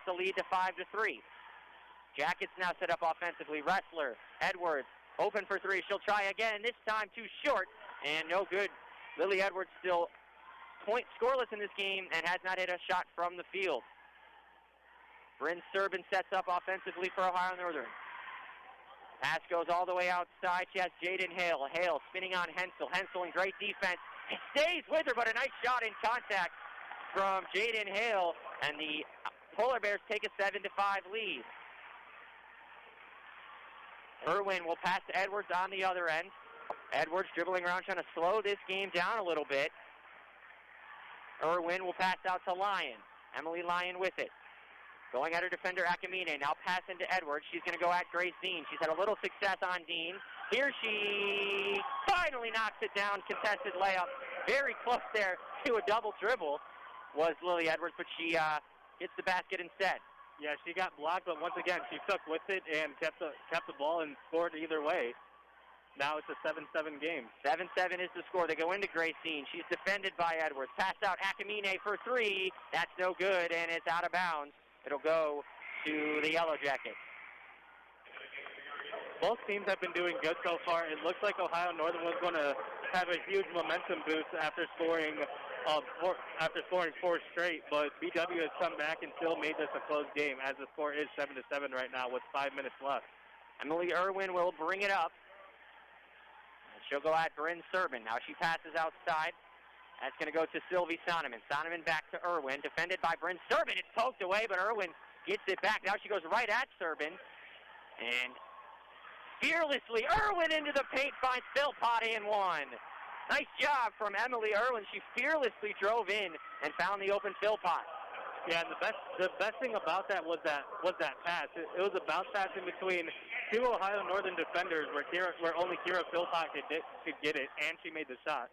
the lead to 5-3. Jackets now set up offensively. Wrestler, Edwards, open for three. She'll try again, this time too short, and no good. Lily Edwards still scoreless in this game and has not hit a shot from the field. Bryn Serbin sets up offensively for Ohio Northern. Pass goes all the way outside. She has Jaden Hale. Hale spinning on Hensel. Hensel in great defense. It stays with her, but a nice shot in contact from Jaden Hale, and the Polar Bears take a 7-5 lead. Irwin will pass to Edwards on the other end. Edwards dribbling around, trying to slow this game down a little bit. Irwin will pass out to Lyon. Emily Lyon with it. Going at her defender, Akamine. Now pass into Edwards. She's going to go at Grace Dean. She's had a little success on Dean. Here she finally knocks it down. Contested layup. Very close there to a double dribble was Lily Edwards, but she hits the basket instead. Yeah, she got blocked, but once again, she stuck with it and kept the ball and scored either way. Now it's a 7-7 game. 7-7 is the score. They go into Grace Dean. She's defended by Edwards. Pass out Akamine for three. That's no good, and it's out of bounds. It'll go to the Yellow Jackets. Both teams have been doing good so far. It looks like Ohio Northern was going to have a huge momentum boost after scoring four straight, but BW has come back and still made this a close game, as the score is 7-7 right now with 5 minutes left. Emily Irwin will bring it up. She'll go at Bryn Serbin. Now she passes outside. That's going to go to Sylvie Sonneman. Sonneman back to Irwin, defended by Bryn Serbin. It's poked away, but Irwin gets it back. Now she goes right at Serbin. And fearlessly, Irwin into the paint, finds Philpott and one. Nice job from Emily Irwin. She fearlessly drove in and found the open Philpott. Yeah, and the best thing about that was that pass. It was a bounce pass in between two Ohio Northern defenders where only Kira Philpott could get it, and she made the shot.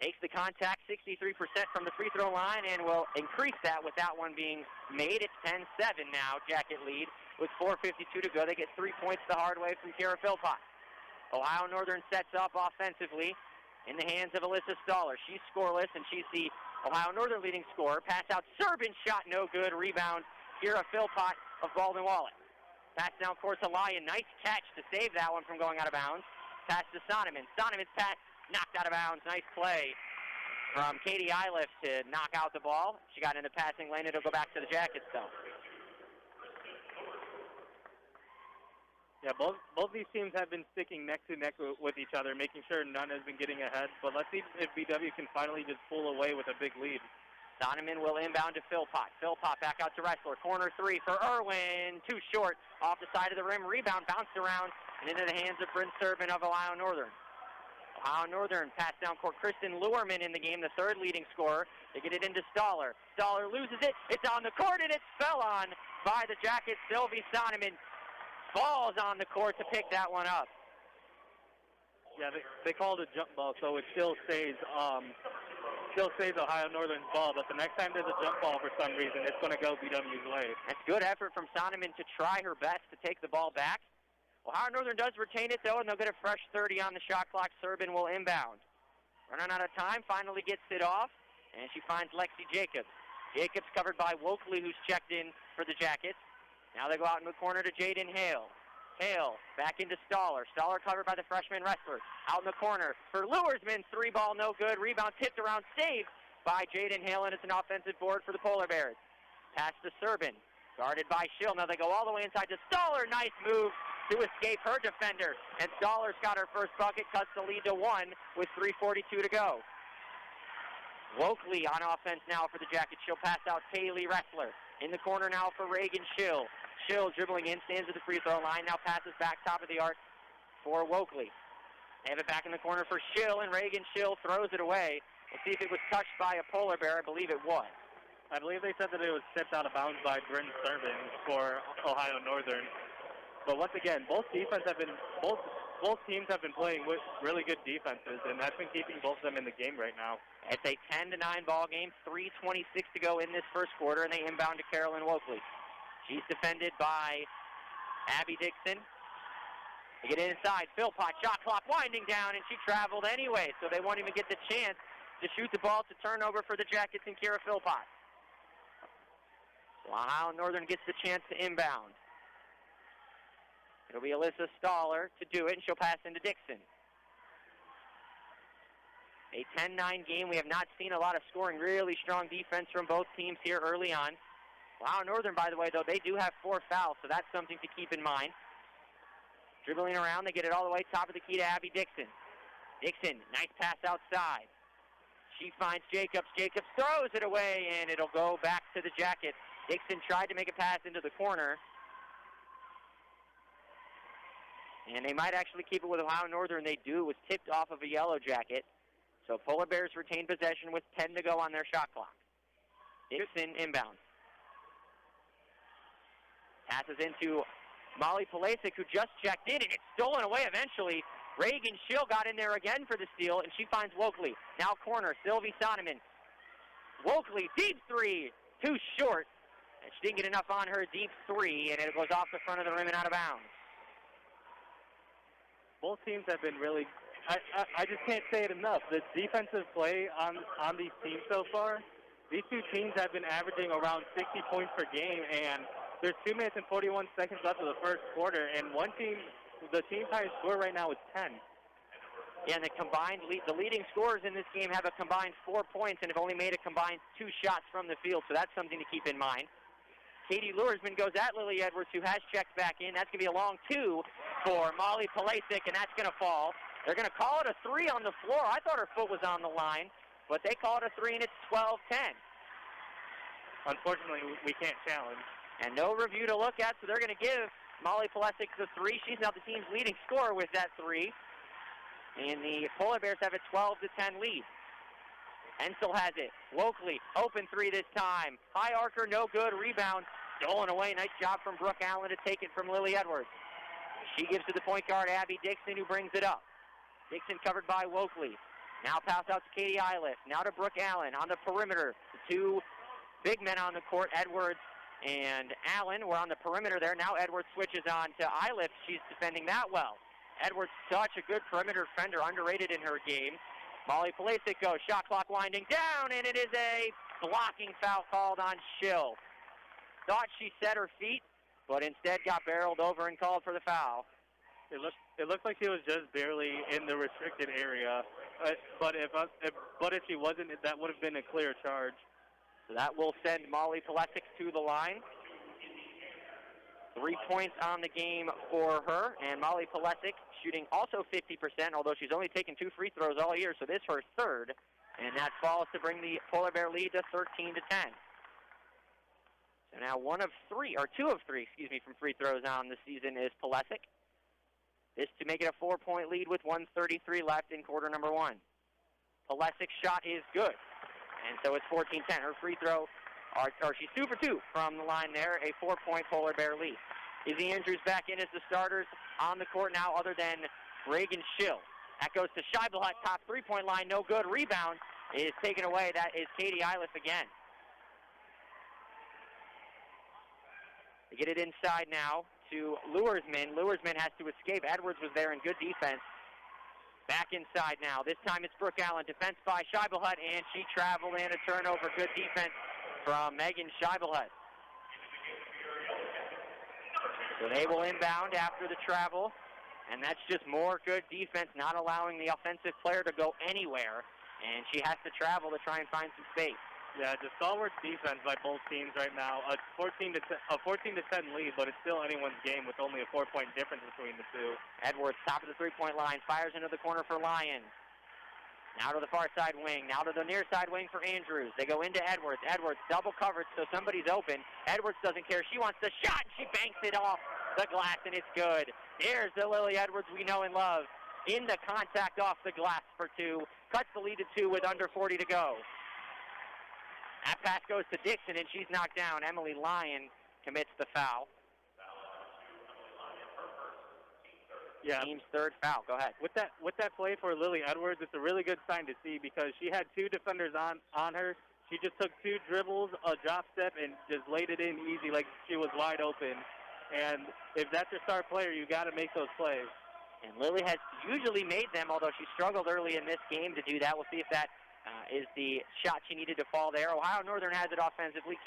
Takes the contact 63% from the free throw line and will increase that with that one being made. It's 10-7 now, Jacket lead with 4:52 to go. They get 3 points the hard way from Kira Philpott. Ohio Northern sets up offensively in the hands of Alyssa Stoller. She's scoreless, and she's the Ohio Northern leading scorer. Pass out, Serbin shot, no good. Rebound, Kira Philpott of Baldwin Wallace. Pass down court to Lyon. Nice catch to save that one from going out of bounds. Pass to Sonneman. Sonneman's pass knocked out of bounds. Nice play from Katie Eiliff to knock out the ball. She got in the passing lane. It'll go back to the Jackets, though. Yeah, both these teams have been sticking neck to neck with each other, making sure none has been getting ahead. But let's see if BW can finally just pull away with a big lead. Sonneman will inbound to Philpott. Philpott back out to Wrestler. Corner three for Irwin. Too short. Off the side of the rim. Rebound bounced around and into the hands of Bryn Serbin of Ohio Northern. Ohio Northern pass down court. Kristen Luerman in the game, the third leading scorer. They get it into Stoller. Stoller loses it. It's on the court, and it's fell on by the Jackets. Sylvie Sonneman falls on the court to pick that one up. Yeah, they called a jump ball, so it still stays Ohio Northern's ball. But the next time there's a jump ball for some reason, it's going to go BW's way. That's good effort from Sonneman to try her best to take the ball back. Ohio Northern does retain it, though, and they'll get a fresh 30 on the shot clock. Serbin will inbound. Running out of time, finally gets it off, and she finds Lexi Jacobs. Jacobs covered by Wokley, who's checked in for the Jackets. Now they go out in the corner to Jaden Hale. Hale back into Stoller. Stoller covered by the freshman Wrestler. Out in the corner for Luersman. Three ball, no good. Rebound tipped around, saved by Jaden Hale, and it's an offensive board for the Polar Bears. Pass to Serbin. Guarded by Schill. Now they go all the way inside to Stoller. Nice move to escape her defender. And Stoller's got her first bucket, cuts the lead to 1 with 3:42 to go. Wokley on offense now for the Jackets. She'll pass out Kaylee Wrestler. In the corner now for Reagan Schill. Schill dribbling in, stands at the free throw line. Now passes back top of the arc for Wokley. They have it back in the corner for Schill, and Reagan Schill throws it away. We'll see if it was touched by a Polar Bear. I believe it was. I believe they said that it was tipped out of bounds by Bryn Serbin for Ohio Northern. But once again, both teams have been playing with really good defenses, and that's been keeping both of them in the game right now. It's a 10-9 ball game, 3:26 to go in this first quarter, and they inbound to Carolyn Wokley. She's defended by Abby Dixon. They get inside. Philpott, shot clock winding down, and she traveled anyway, so they won't even get the chance to shoot the ball to turnover for the Jackets and Kira Philpott. Ohio Northern gets the chance to inbound. It'll be Alyssa Staller to do it, and she'll pass into Dixon. A 10-9 game. We have not seen a lot of scoring. Really strong defense from both teams here early on. Ohio Northern, by the way, though, they do have 4 fouls, so that's something to keep in mind. Dribbling around, they get it all the way top of the key to Abby Dixon. Dixon, nice pass outside. She finds Jacobs. Jacobs throws it away, and it'll go back to the Jackets. Dixon tried to make a pass into the corner. And they might actually keep it with Ohio Northern. They do. It was tipped off of a Yellow Jacket. So Polar Bears retain possession with 10 to go on their shot clock. Dixon inbounds. Passes into Molly Polasic, who just checked in, and it's stolen away eventually. Reagan Schill got in there again for the steal, and she finds Wokley. Now corner, Sylvie Sonneman. Wokley, deep three, too short. And she didn't get enough on her deep three, and it goes off the front of the rim and out of bounds. Both teams have been really, I just can't say it enough. The defensive play on these teams so far, these two teams have been averaging around 60 points per game, and there's 2 minutes and 41 seconds left of the first quarter, and one team, the team's highest score right now is 10. Yeah, and the leading scorers in this game have a combined 4 points and have only made a combined 2 shots from the field, so that's something to keep in mind. Katie Luersman goes at Lily Edwards, who has checked back in. That's going to be a long 2 for Molly Polasic, and that's going to fall. They're going to call it a 3 on the floor. I thought her foot was on the line, but they call it a 3, and it's 12-10. Unfortunately, we can't challenge. And no review to look at, so they're going to give Molly Polasic the 3. She's now the team's leading scorer with that 3. And the Polar Bears have a 12-10 lead. Ensel has it. Wokley, open 3 this time. High archer, no good. Rebound, stolen away. Nice job from Brooke Allen to take it from Lily Edwards. She gives to the point guard, Abby Dixon, who brings it up. Dixon covered by Wokley. Now pass out to Katie Eiliff. Now to Brooke Allen on the perimeter. The 2 big men on the court, Edwards and Allen, were on the perimeter there. Now Edwards switches on to Eiliff. She's defending that well. Edwards, such a good perimeter defender, underrated in her game. Molly Polasic goes, shot clock winding down, and it is a blocking foul called on Schill. Thought she set her feet, but instead got barreled over and called for the foul. It looked like she was just barely in the restricted area, but if she wasn't, that would have been a clear charge. So that will send Molly Polasic to the line. 3 points on the game for her, and Molly Polasic shooting also 50%, although she's only taken 2 free throws all year, so this her 3rd, and that falls to bring the Polar Bear lead to 13-10. So now 2 of 3 from free throws on the season is Polasic. This to make it a 4-point lead with 1:33 left in quarter number 1. Polasic's shot is good, and so it's 14-10. Her free throw, she's 2 for 2 from the line there, a 4-point Polar Bear lead. Izzy Andrews back in as the starters on the court now, other than Reagan Schill. That goes to Scheibelhut, top 3-point line, no good. Rebound is taken away. That is Katie Eiliff again. They get it inside now to Luersman. Luersman has to escape. Edwards was there in good defense. Back inside now. This time it's Brooke Allen. Defense by Scheibelhut, and she traveled in a turnover. Good defense from Megan Scheibelhut. So they will inbound after the travel, and that's just more good defense, not allowing the offensive player to go anywhere, and she has to travel to try and find some space. Yeah, just stalwart defense by both teams right now. A 14-10 lead, but it's still anyone's game with only a 4-point difference between the two. Edwards, top of the 3-point line, fires into the corner for Lyons. Now to the far side wing. Now to the near side wing for Andrews. They go into Edwards. Edwards double covered, so somebody's open. Edwards doesn't care. She wants the shot, and she banks it off the glass, and it's good. There's the Lily Edwards we know and love. In the contact off the glass for 2. Cuts the lead to 2 with under 40 to go. That pass goes to Dixon, and she's knocked down. Emily Lyon commits the foul. Yeah. Team's 3rd foul. Go ahead. With that play for Lily Edwards, it's a really good sign to see because she had 2 defenders on her. She just took 2 dribbles, a drop step, and just laid it in easy like she was wide open. And if that's your star player, you got to make those plays. And Lily has usually made them, although she struggled early in this game to do that. We'll see if that is the shot she needed to fall there. Ohio Northern has it offensively.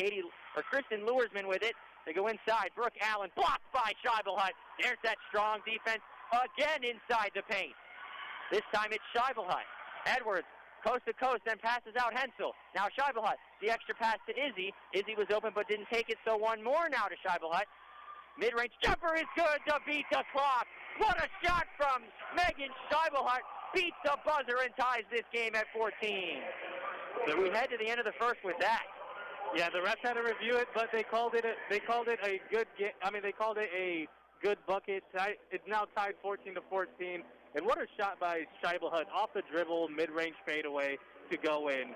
Kristen Luersman with it. They go inside. Brooke Allen blocked by Scheibelhut. There's that strong defense again inside the paint. This time it's Scheibelhut. Edwards, coast to coast, then passes out Hensel. Now Scheibelhut, the extra pass to Izzy. Izzy was open but didn't take it, so one more now to Scheibelhut. Mid-range jumper is good to beat the clock. What a shot from Megan Scheibelhut. Beats the buzzer and ties this game at 14. We head to the end of the first with that. Yeah, the refs had to review it, but they called it a good game. I mean, they called it a good bucket. It's now tied 14-14. And what a shot by Scheibelhut off the dribble, mid-range fadeaway to go in.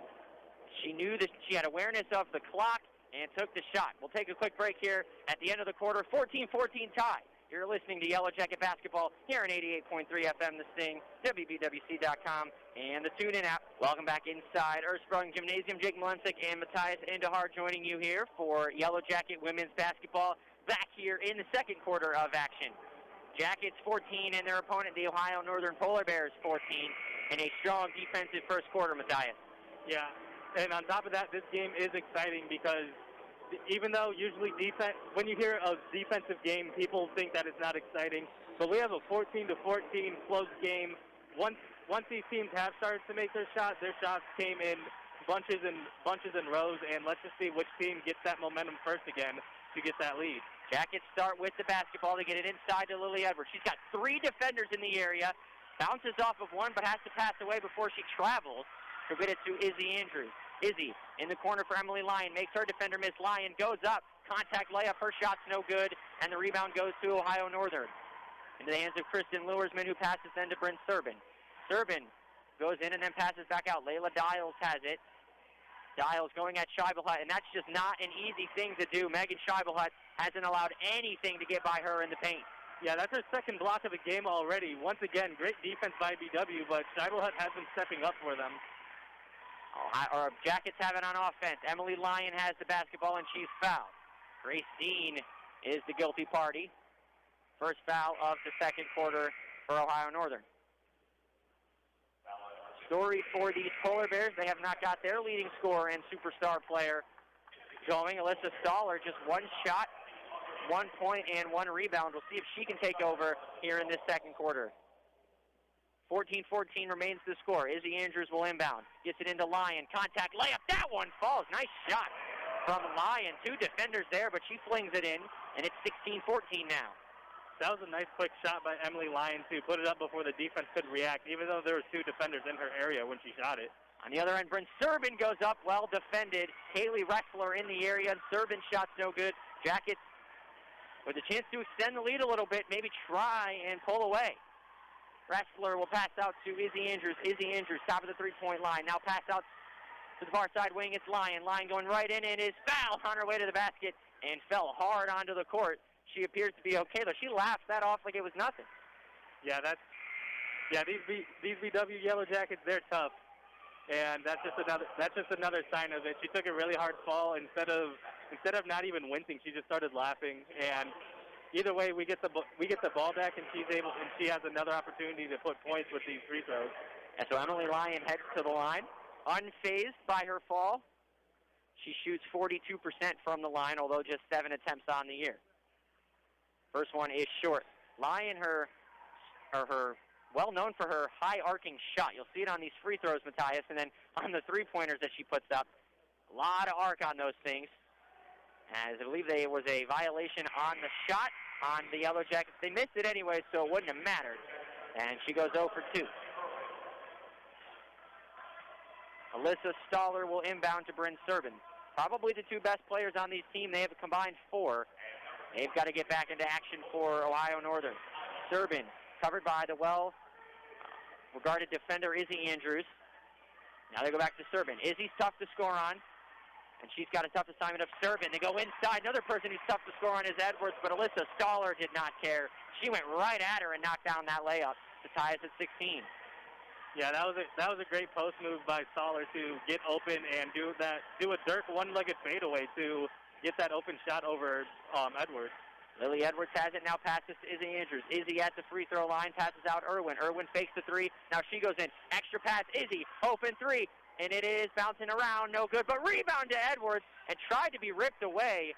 She knew that she had awareness of the clock and took the shot. We'll take a quick break here at the end of the quarter. 14-14 tie. You're listening to Yellow Jacket Basketball here on 88.3 FM, The Sting, WBWC.com, and the TuneIn app. Welcome back inside Ersprung Gymnasium. Jake Mlensick and Matthias Indahar joining you here for Yellow Jacket Women's Basketball back here in the second quarter of action. Jackets 14 and their opponent, the Ohio Northern Polar Bears, 14, in a strong defensive first quarter, Matthias. Yeah, and on top of that, this game is exciting because even though usually when you hear a defensive game, people think that it's not exciting. But we have a 14-14 close game. Once these teams have started to make their shots came in bunches and rows, and let's just see which team gets that momentum first again to get that lead. Jackets start with the basketball. They get it inside to Lily Edwards. She's got three defenders in the area. Bounces off of one, but has to pass away before she travels. She'll get it to Izzy Andrews. Izzy in the corner for Emily Lyon. Makes her defender miss. Lyon goes up. Contact layup. Her shot's no good. And the rebound goes to Ohio Northern. Into the hands of Kristen Luersman, who passes then to Bryn Serbin. Serbin goes in and then passes back out. Layla Dials has it. Dials going at Scheibelhut, and that's just not an easy thing to do. Megan Scheibelhut hasn't allowed anything to get by her in the paint. Yeah, that's her second block of the game already. Once again, great defense by BW, but Scheibelhut has been stepping up for them. Jackets have it on offense. Emily Lyon has the basketball, and she's fouled. Grace Dean is the guilty party. First foul of the second quarter for Ohio Northern. Story for these Polar Bears. They have not got their leading scorer and superstar player going. Alyssa Stoller, just one shot, 1 point, and one rebound. We'll see if she can take over here in this second quarter. 14-14 remains the score. Izzy Andrews will inbound. Gets it into Lyon. Contact layup. That one falls. Nice shot from Lyon. Two defenders there, but she flings it in, and it's 16-14 now. That was a nice quick shot by Emily Lyon to put it up before the defense could react, even though there were two defenders in her area when she shot it. On the other end, Bryn Serbin goes up, well defended. Haley Wrestler in the area, and Serbin shot's no good. Jackets with a chance to extend the lead a little bit, maybe try and pull away. Wrestler will pass out to Izzy Andrews. Izzy Andrews, top of the three-point line. Now pass out to the far side wing. It's Lyon. Lyon going right in and is fouled on her way to the basket and fell hard onto the court. She appears to be okay, though. She laughs that off like it was nothing. Yeah, these BW Yellow Jackets, they're tough, and that's just another sign of it. She took a really hard fall. Instead of not even wincing, she just started laughing. And either way, we get the ball back, and she has another opportunity to put points with these free throws. And so Emily Lyon heads to the line, unfazed by her fall. She shoots 42% from the line, although just 7 attempts on the year. First one is short. Lyon, her well known for her high arcing shot. You'll see it on these free throws, Matthias, and then on the three-pointers that she puts up. A lot of arc on those things. As I believe there was a violation on the shot on the Yellow Jackets. They missed it anyway, so it wouldn't have mattered. And she goes 0 for 2. Alyssa Stoller will inbound to Bryn Serbin. Probably the two best players on these team. They have a combined 4. They've got to get back into action for Ohio Northern. Serbin, covered by the well-regarded defender Izzy Andrews. Now they go back to Serbin. Izzy's tough to score on, and she's got a tough assignment of Serbin. They go inside. Another person who's tough to score on is Edwards, but Alyssa Stoller did not care. She went right at her and knocked down that layup to tie us at 16. Yeah, that was a great post move by Stoller to get open and do a Dirk one-legged fadeaway to get that open shot over Edwards. Lily Edwards has it, now passes to Izzy Andrews. Izzy at the free throw line, passes out Irwin. Irwin fakes the three, now she goes in. Extra pass, Izzy, open three, and it is bouncing around, no good, but rebound to Edwards, and tried to be ripped away.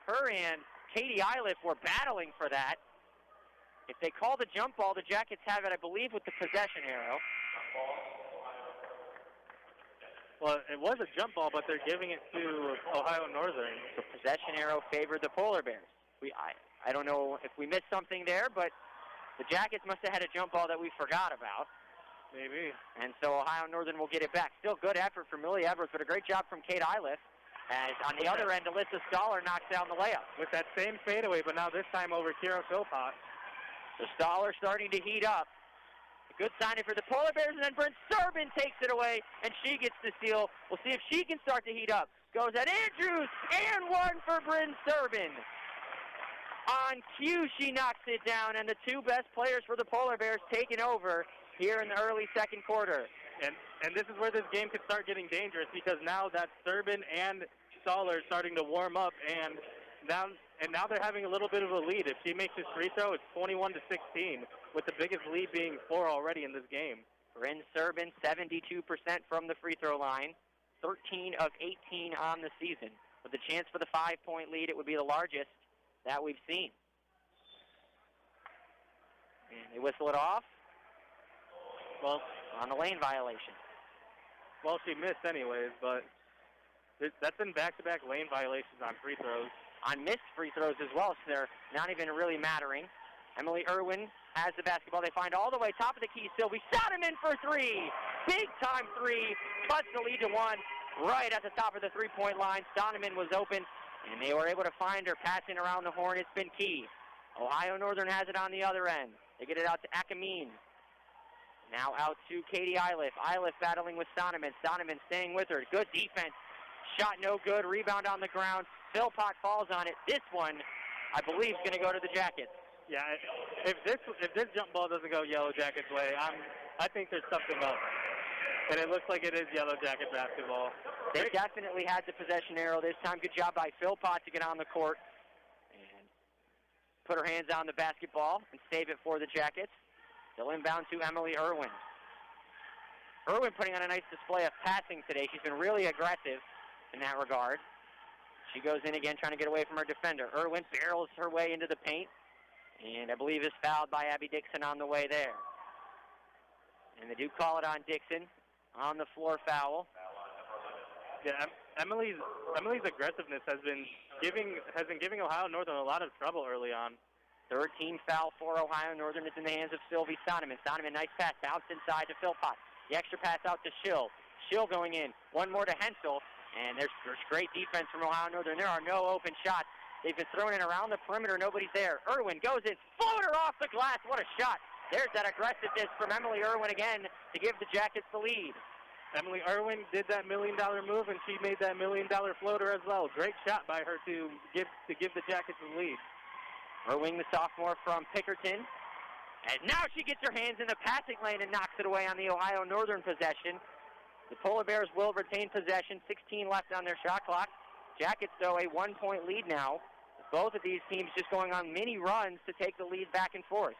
Her and Katie Eiliff were battling for that. If they call the jump ball, the Jackets have it, I believe, with the possession arrow. Well, it was a jump ball, but they're giving it to Ohio Northern. The possession arrow favored the Polar Bears. I don't know if we missed something there, but the Jackets must have had a jump ball that we forgot about. Maybe. And so Ohio Northern will get it back. Still good effort from Millie Edwards, but a great job from Kate Eiliff. As on the other end, Alyssa Stoller knocks down the layup. With that same fadeaway, but now this time over Kira Philpott. So Stoller starting to heat up. A good signing for the Polar Bears, and then Bryn Serbin takes it away, and she gets the steal. We'll see if she can start to heat up. Goes at Andrews, and one for Bryn Serbin. On cue, she knocks it down, and the two best players for the Polar Bears taking over here in the early second quarter. And this is where this game could start getting dangerous, because now that Serbin and Stoller starting to warm up, and now they're having a little bit of a lead. If she makes this free throw, it's 21-16, with the biggest lead being 4 already in this game. Bryn Serbin, 72% from the free throw line, 13 of 18 on the season. With a chance for the 5-point lead, it would be the largest that we've seen. And they whistle it off. Well, on the lane violation. Well, she missed anyways, but that's in back-to-back lane violations on free throws. On missed free throws as well, so they're not even really mattering. Emily Irwin has the basketball. They find all the way top of the key. Sylvie Stoneman for three. Big-time three. Cuts the lead to 1 right at the top of the three-point line. Stoneman was open, and they were able to find her passing around the horn. It's been key. Ohio Northern has it on the other end. They get it out to Akamine. Now out to Katie Eiliff. Eiliff battling with Stoneman. Stoneman staying with her. Good defense. Shot no good. Rebound on the ground. Philpott falls on it. This one, I believe, is going to go to the Jackets. Yeah, if this jump ball doesn't go Yellow Jackets' way, I think there's something up. And it looks like it is Yellow Jacket basketball. They definitely had the possession arrow this time. Good job by Philpott to get on the court and put her hands on the basketball and save it for the Jackets. They'll inbound to Emily Irwin. Irwin putting on a nice display of passing today. She's been really aggressive in that regard. She goes in again trying to get away from her defender. Irwin barrels her way into the paint, and I believe is fouled by Abby Dixon on the way there. And they do call it on Dixon on the floor foul. Yeah, Emily's aggressiveness has been giving Ohio Northern a lot of trouble early on. Third team foul for Ohio Northern. It's in the hands of Sylvie Stoneman. Stoneman, nice pass, bounced inside to Philpott. The extra pass out to Schill. Schill going in. One more to Hensel. And there's great defense from Ohio Northern. There are no open shots. They've been throwing it around the perimeter. Nobody's there. Irwin goes in. Floater off the glass. What a shot. There's that aggressiveness from Emily Irwin again to give the Jackets the lead. Emily Irwin did that $1 million move, and she made that $1 million floater as well. Great shot by her to give the Jackets the lead. Irwin, the sophomore from Pickerton. And now she gets her hands in the passing lane and knocks it away on the Ohio Northern possession. The Polar Bears will retain possession. 16 left on their shot clock. Jackets, though, a 1-point lead now. Both of these teams just going on mini runs to take the lead back and forth.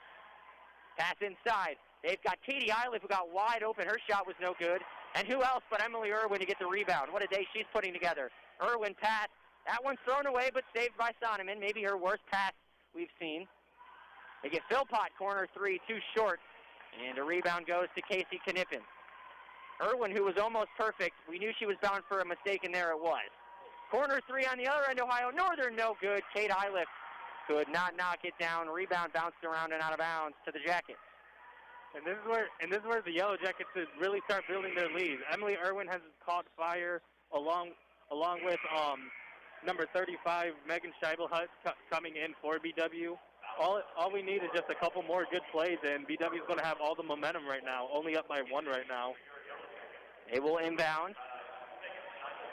Pass inside. They've got Katie Eiliff, who got wide open. Her shot was no good. And who else but Emily Irwin to get the rebound? What a day she's putting together. Irwin pass. That one's thrown away, but saved by Stoneman. Maybe her worst pass we've seen. They get Philpott, corner three, too short. And the rebound goes to Casey Knippen. Irwin, who was almost perfect, we knew she was bound for a mistake, and there it was. Corner three on the other end, Ohio Northern, no good. Kate Eiliff could not knock it down. Rebound bounced around and out of bounds to the Jackets. And this is where the Yellow Jackets really start building their lead. Emily Irwin has caught fire along with number 35, Megan Scheibelhut, coming in for BW. All we need is just a couple more good plays, and BW is going to have all the momentum right now, only up by 1 right now. They will inbound.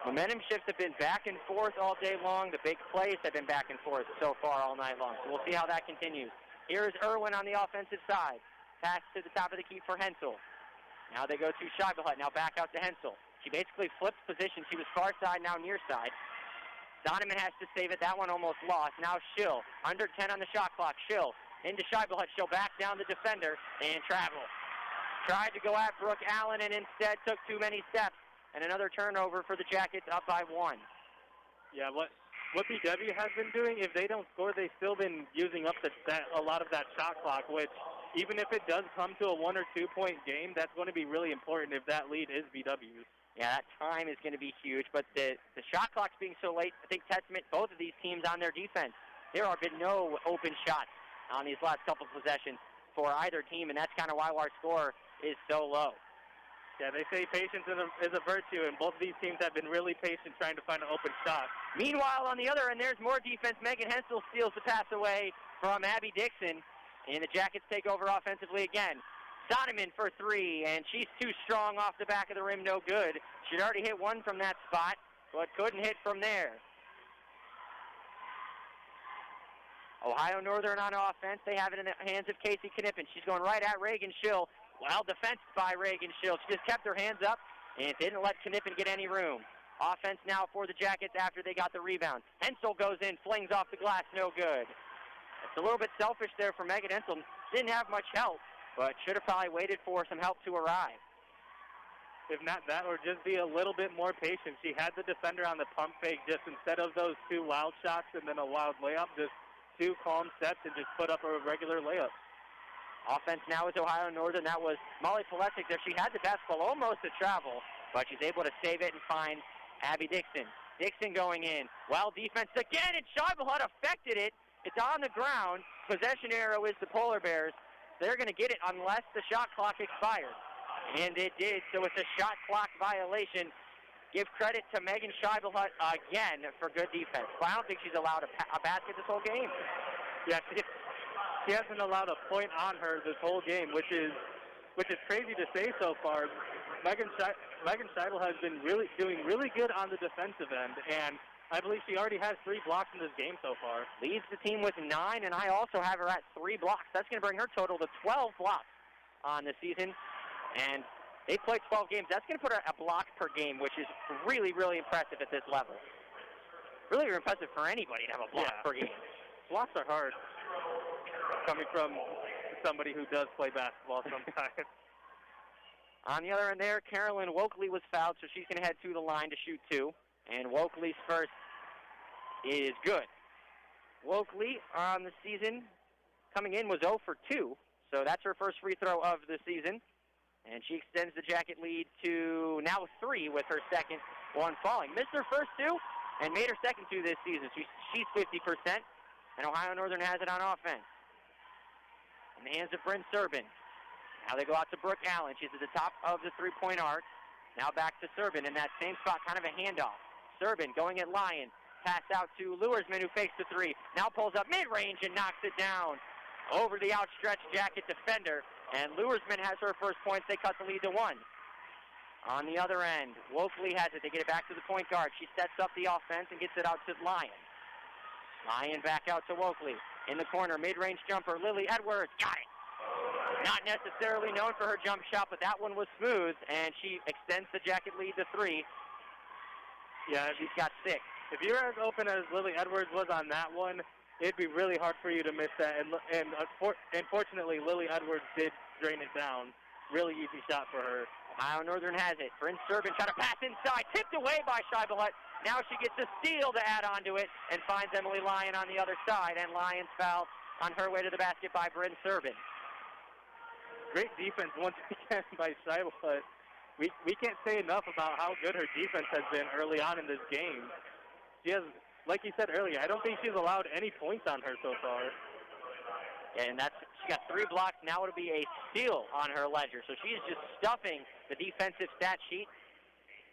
Momentum shifts have been back and forth all day long. The big plays have been back and forth so far all night long. So we'll see how that continues. Here is Irwin on the offensive side. Pass to the top of the key for Hensel. Now they go to Scheibelhut. Now back out to Hensel. She basically flips position. She was far side, now near side. Donovan has to save it. That one almost lost. Now Schill. Under 10 on the shot clock. Schill into Scheibelhut. She'll back down the defender and travel. Tried to go at Brooke Allen and instead took too many steps. and another turnover for the Jackets, up by 1. Yeah, what BW has been doing, if they don't score, they've still been using up a lot of that shot clock, which even if it does come to a 1 or 2 point game, that's going to be really important if that lead is BW's. Yeah, that time is going to be huge, but the shot clock's being so late, I think testament both of these teams on their defense. There have been no open shots on these last couple of possessions for either team, and that's kind of why our score is so low. Yeah, they say patience is a virtue, and both of these teams have been really patient trying to find an open shot. Meanwhile, on the other end, there's more defense. Megan Hensel steals the pass away from Abby Dixon, and the Jackets take over offensively again. Sonoman for 3, and she's too strong off the back of the rim, no good. She'd already hit one from that spot, but couldn't hit from there. Ohio Northern on offense. They have it in the hands of Casey Knippen. She's going right at Reagan Schill. Well defensed by Reagan Schill. She just kept her hands up and didn't let Knippen get any room. Offense now for the Jackets after they got the rebound. Hensel goes in, flings off the glass, no good. It's a little bit selfish there for Megan Hensel. Didn't have much help, but should have probably waited for some help to arrive. If not that, or just be a little bit more patient. She had the defender on the pump fake, just instead of those 2 wild shots and then a wild layup, just 2 calm steps and just put up a regular layup. Offense now is Ohio Northern. That was Molly Pulesic there. She had the basketball almost to travel, but she's able to save it and find Abby Dixon. Dixon going in. Well, defense again, and Scheibelhut affected it. It's on the ground. Possession arrow is the Polar Bears. They're going to get it unless the shot clock expires. And it did, so it's a shot clock violation. Give credit to Megan Scheibelhut again for good defense. But I don't think she's allowed a basket this whole game. Yeah, she hasn't allowed a point on her this whole game, which is crazy to say so far. Megan Scheibelhut has been doing really good on the defensive end, and I believe she already has 3 blocks in this game so far. Leads the team with 9, and I also have her at 3 blocks. That's going to bring her total to 12 blocks on the season. And they played 12 games. That's going to put her a block per game, which is really, really impressive at this level. Really impressive for anybody to have a block per game. Blocks are hard, coming from somebody who does play basketball sometimes. On the other end there, Carolyn Wokley was fouled, so she's going to head to the line to shoot 2. And Wokley's first is good. Wokley on the season coming in was 0 for 2, so that's her first free throw of the season. And she extends the Jacket lead to now 3 with her second one falling. Missed her first 2 and made her second 2 this season. She's 50%, and Ohio Northern has it on offense. In the hands of Bryn Serbin. Now they go out to Brooke Allen. She's at the top of the three-point arc. Now back to Serbin in that same spot, kind of a handoff. Serbin going at Lyon. Pass out to Luersman, who fakes the 3. Now pulls up mid-range and knocks it down over the outstretched Jacket defender. And Luersman has her first points. They cut the lead to 1. On the other end, Wokley has it. They get it back to the point guard. She sets up the offense and gets it out to Lyon. Lyon back out to Wokley. In the corner, mid-range jumper. Lily Edwards got it. Not necessarily known for her jump shot, but that one was smooth, and she extends the Jacket lead to 3. Yeah, she's got 6. If you're as open as Lily Edwards was on that one, it'd be really hard for you to miss that. And unfortunately, Lily Edwards did drain it down. Really easy shot for her. Ohio Northern has it. Bryn Serbin trying to pass inside, tipped away by Scheibelhut. Now she gets a steal to add on to it and finds Emily Lyon on the other side, and Lyon's foul on her way to the basket by Bryn Serbin. Great defense once again by Scheibelhut. We can't say enough about how good her defense has been early on in this game. She has, like you said earlier, I don't think she's allowed any points on her so far. Yeah, and she got 3 blocks. Now it'll be a steal on her ledger. So she's just stuffing the defensive stat sheet.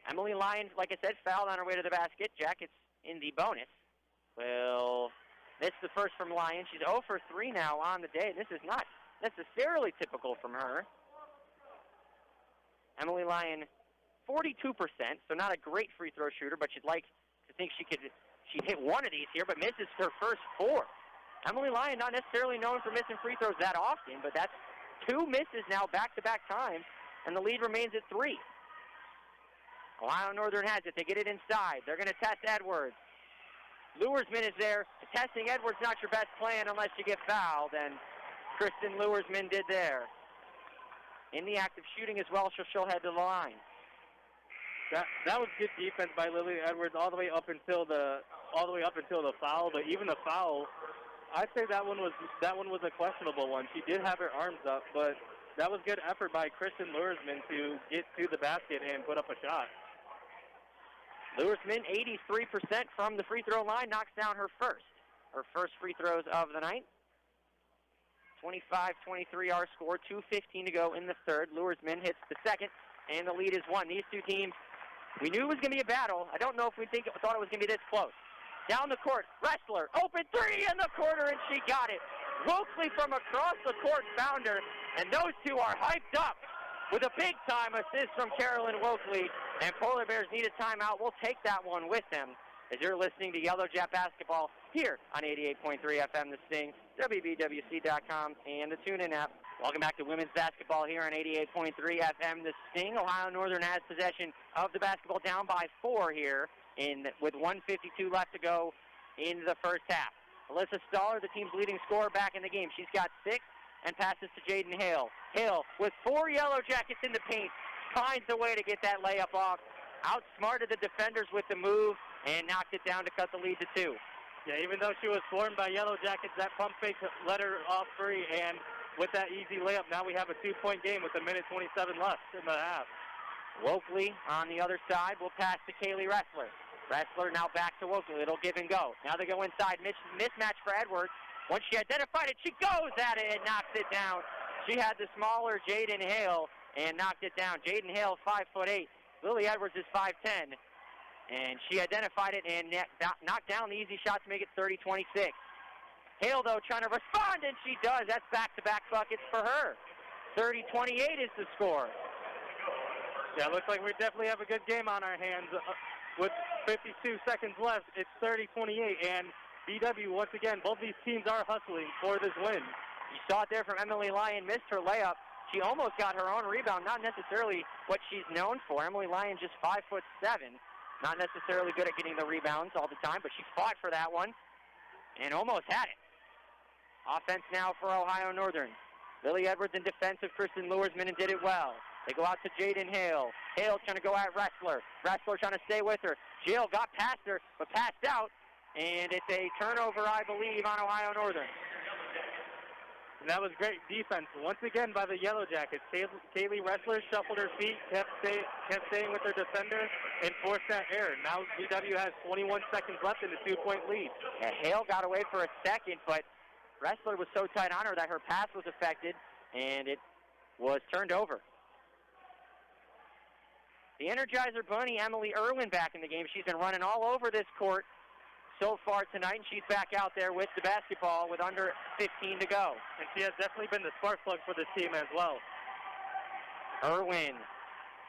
Emily Lyon, like I said, fouled on her way to the basket. Jackets in the bonus. Well, this is the first from Lyon. She's 0 for 3 now on the day. This is not necessarily typical from her. Emily Lyon, 42%, so not a great free throw shooter, but you'd like to think she'd hit one of these here, but misses her first 4. Emily Lyon not necessarily known for missing free throws that often, but that's 2 misses now back-to-back times, and the lead remains at 3. Ohio Northern has it. They get it inside. They're going to test Edwards. Luersman is there. Testing Edwards, not your best plan unless you get fouled, and Kristen Luersman did there. In the act of shooting as well, she'll head to the line. That was good defense by Lily Edwards all the way up until the foul. But even the foul, I'd say that one was a questionable one. She did have her arms up, but that was good effort by Kristen Luersman to get to the basket and put up a shot. Luersman, 83% from the free throw line, knocks down her first free throws of the night. 25-23 our score, 2:15 to go in the third. Luersman hits the second, and the lead is one. These two teams, we knew it was going to be a battle. I don't know if thought it was going to be this close. Down the court, Wrestler, open three in the corner, and she got it. Wilkley from across the court found her, and those two are hyped up with a big-time assist from Carolyn Wilkley. And Polar Bears need a timeout. We'll take that one with them as you're listening to Yellow Jet Basketball here on 88.3 FM The Sting, WBWC.com, and the TuneIn app. Welcome back to women's basketball here on 88.3 FM The Sting. Ohio Northern has possession of the basketball, down by 4 here with 1:52 left to go in the first half. Alyssa Staller, the team's leading scorer, back in the game. She's got 6 and passes to Jaden Hale. Hale, with 4 Yellow Jackets in the paint, finds a way to get that layup off. Outsmarted the defenders with the move and knocked it down to cut the lead to 2. Yeah, even though she was swarmed by Yellow Jackets, that pump fake let her off free, and with that easy layup, now we have a 2-point game with 1:27 left in the half. Wokley on the other side will pass to Kaylee Wrestler. Wrestler now back to Wokley. It'll give and go. Now they go inside. Mismatch for Edwards. Once she identified it, she goes at it and knocks it down. She had the smaller Jaden Hale and knocked it down. Jaden Hale, 5'8". Lily Edwards is 5'10". And she identified it and knocked down the easy shot to make it 30-26. Hale, though, trying to respond, and she does. That's back-to-back buckets for her. 30-28 is the score. Yeah, it looks like we definitely have a good game on our hands. With 52 seconds left, it's 30-28, and BW, once again, both these teams are hustling for this win. You saw it there from Emily Lyon, missed her layup. She almost got her own rebound, not necessarily what she's known for. Emily Lyon just 5'7", not necessarily good at getting the rebounds all the time, but she fought for that one and almost had it. Offense now for Ohio Northern. Lily Edwards in defense of Kristen Luersman and did it well. They go out to Jaden Hale. Hale trying to go at Wrestler. Wrestler trying to stay with her. Jill got past her, but passed out. And it's a turnover, I believe, on Ohio Northern. And that was great defense once again by the Yellow Jackets. Kaylee Wrestler shuffled her feet, kept staying with her defender, and forced that error. Now BW has 21 seconds left in the 2-point lead. Yeah, Hale got away for a second, but Wrestler was so tight on her that her pass was affected, and it was turned over. The Energizer Bunny, Emily Irwin, back in the game. She's been running all over this court so far tonight, and she's back out there with the basketball with under 15 to go. And she has definitely been the spark plug for this team as well. Irwin,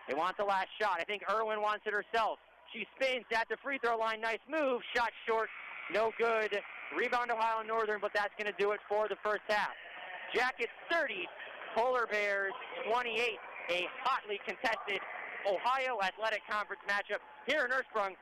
they want the last shot. I think Irwin wants it herself. She spins at the free throw line. Nice move. Shot short. No good. Rebound Ohio Northern, but that's going to do it for the first half. Jackets 30, Polar Bears 28. A hotly contested Ohio Athletic Conference matchup here in Ersprung.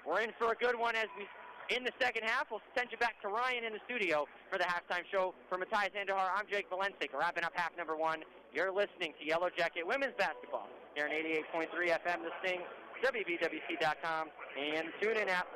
We're in for a good one as we in the second half. We'll send you back to Ryan in the studio for the halftime show. For Matthias Andahar, I'm Jake Valencic. Wrapping up half number 1. You're listening to Yellow Jacket Women's Basketball here on 88.3 FM The Sting, WBWC.com, and the TuneIn app.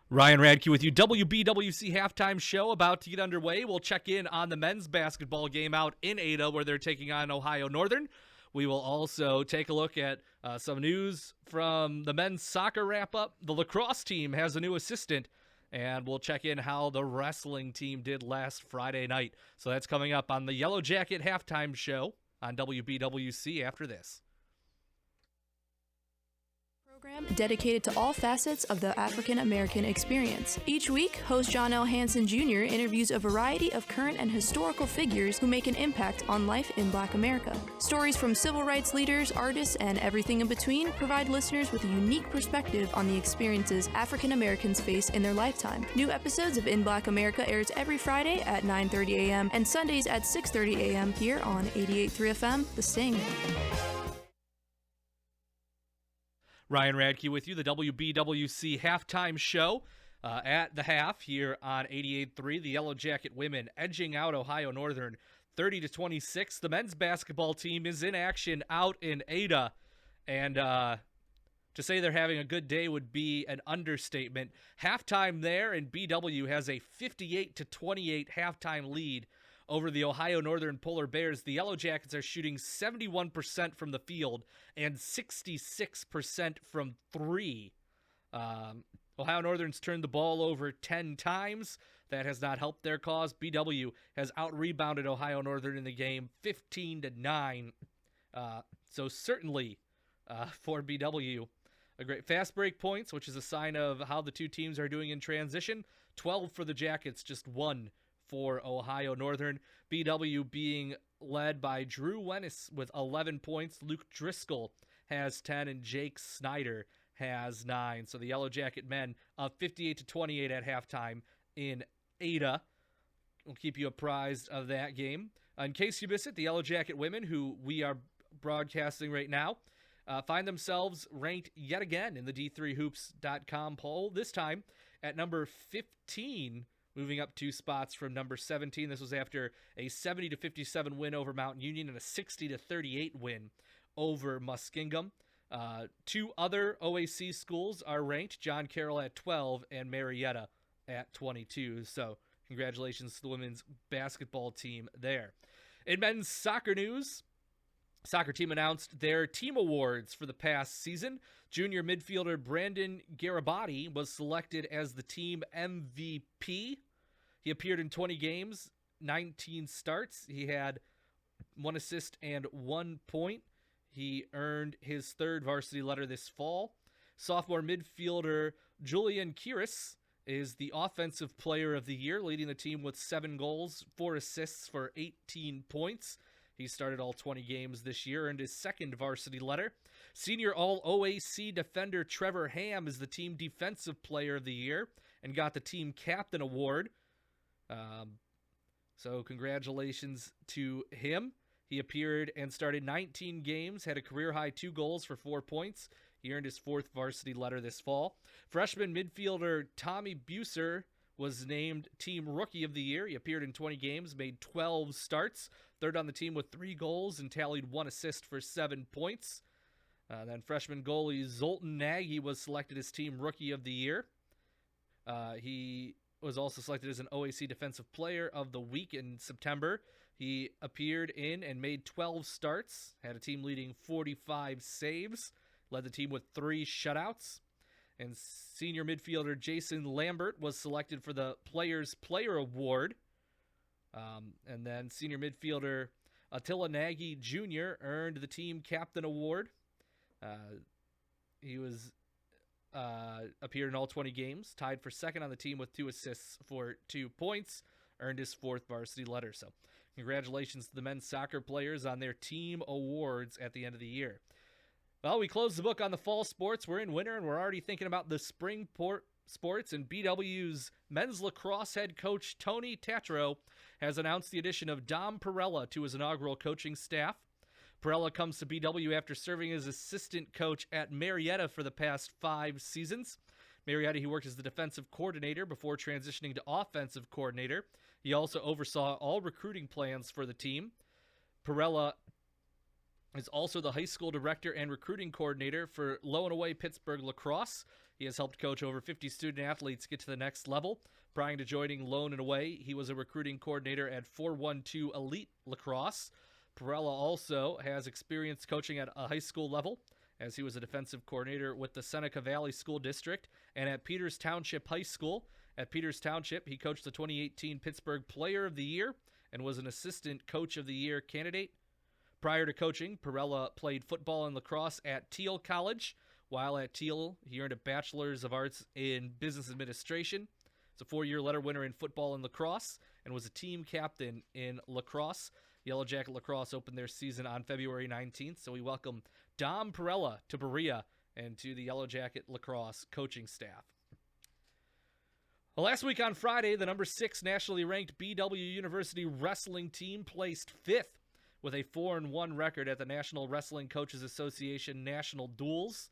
Ryan Radke with you. WBWC halftime show about to get underway. We'll check in on the men's basketball game out in Ada where they're taking on Ohio Northern. We will also take a look at some news from the men's soccer wrap-up. The lacrosse team has a new assistant, and we'll check in how the wrestling team did last Friday night. So that's coming up on the Yellow Jacket halftime show on WBWC after this. Dedicated to all facets of the African American experience. Each week, host John L. Hanson Jr. interviews a variety of current and historical figures who make an impact on life in Black America. Stories from civil rights leaders, artists, and everything in between provide listeners with a unique perspective on the experiences African Americans face in their lifetime. New episodes of In Black America airs every Friday at 9:30 a.m. and Sundays at 6:30 a.m. here on 88.3 FM, The Sting. Ryan Radke with you, the WBWC halftime show at the half here on 88.3. The Yellow Jacket women edging out Ohio Northern 30-26. The men's basketball team is in action out in Ada, And to say they're having a good day would be an understatement. Halftime there, and BW has a 58-28 halftime lead over the Ohio Northern Polar Bears. The Yellow Jackets are shooting 71% from the field and 66% from three. Ohio Northern's turned the ball over 10 times. That has not helped their cause. BW has out-rebounded Ohio Northern in the game 15-9. So certainly for BW, a great fast break points, which is a sign of how the two teams are doing in transition. 12 for the Jackets, just 1 for Ohio Northern. BW being led by Drew Wennis with 11 points. Luke Driscoll has 10, and Jake Snyder has 9. So the Yellow Jacket men up 58-28 at halftime in Ada. We'll keep you apprised of that game. In case you miss it, the Yellow Jacket women, who we are broadcasting right now, find themselves ranked yet again in the D3Hoops.com poll, this time at number 15, moving up 2 spots from number 17. This was after a 70-57 win over Mount Union and a 60-38 win over Muskingum. 2 other OAC schools are ranked, John Carroll at 12 and Marietta at 22. So congratulations to the women's basketball team there. In men's soccer news, soccer team announced their team awards for the past season. Junior midfielder Brandon Garibaldi was selected as the team MVP. He appeared in 20 games, 19 starts. He had 1 assist and 1 point. He earned his 3rd varsity letter this fall. Sophomore midfielder Julian Kiris is the offensive player of the year, leading the team with 7 goals, 4 assists for 18 points. He started all 20 games this year, earned his 2nd varsity letter. Senior All-OAC defender Trevor Ham is the team defensive player of the year and got the team captain award. So congratulations to him. He appeared and started 19 games, had a career-high 2 goals for 4 points. He earned his 4th varsity letter this fall. Freshman midfielder Tommy Buser was named Team Rookie of the Year. He appeared in 20 games, made 12 starts, 3rd on the team with 3 goals, and tallied 1 assist for 7 points. Then freshman goalie Zoltan Nagy was selected as Team Rookie of the Year. He was also selected as an OAC Defensive Player of the Week in September. He appeared in and made 12 starts, had a team leading 45 saves, led the team with 3 shutouts. And senior midfielder Jason Lambert was selected for the Players Player Award. And then senior midfielder Attila Nagy Jr. earned the team captain award. He was appeared in all 20 games, tied for 2nd on the team with 2 assists for 2 points, earned his 4th varsity letter. So congratulations to the men's soccer players on their team awards at the end of the year. Well, we closed the book on the fall sports. We're in winter, and we're already thinking about the spring sports. And BW's men's lacrosse head coach Tony Tatro has announced the addition of Dom Perella to his inaugural coaching staff. Perella comes to BW after serving as assistant coach at Marietta for the past 5 seasons. Marietta, he worked as the defensive coordinator before transitioning to offensive coordinator. He also oversaw all recruiting plans for the team. Perella is also the high school director and recruiting coordinator for Low and Away Pittsburgh Lacrosse. He has helped coach over 50 student athletes get to the next level. Prior to joining Lone and Away, he was a recruiting coordinator at 412 Elite Lacrosse. Perella also has experience coaching at a high school level, as he was a defensive coordinator with the Seneca Valley School District and at Peters Township High School. At Peters Township, he coached the 2018 Pittsburgh Player of the Year and was an assistant coach of the year candidate. Prior to coaching, Perella played football and lacrosse at Teal College. While at Teal, he earned a Bachelor's of Arts in Business Administration. He's a 4-year letter winner in football and lacrosse and was a team captain in lacrosse. Yellow Jacket Lacrosse opened their season on February 19th, so we welcome Dom Perella to Berea and to the Yellow Jacket Lacrosse coaching staff. Well, last week on Friday, the number 6 nationally ranked BW University wrestling team placed 5th with a 4-1 record at the National Wrestling Coaches Association National Duels.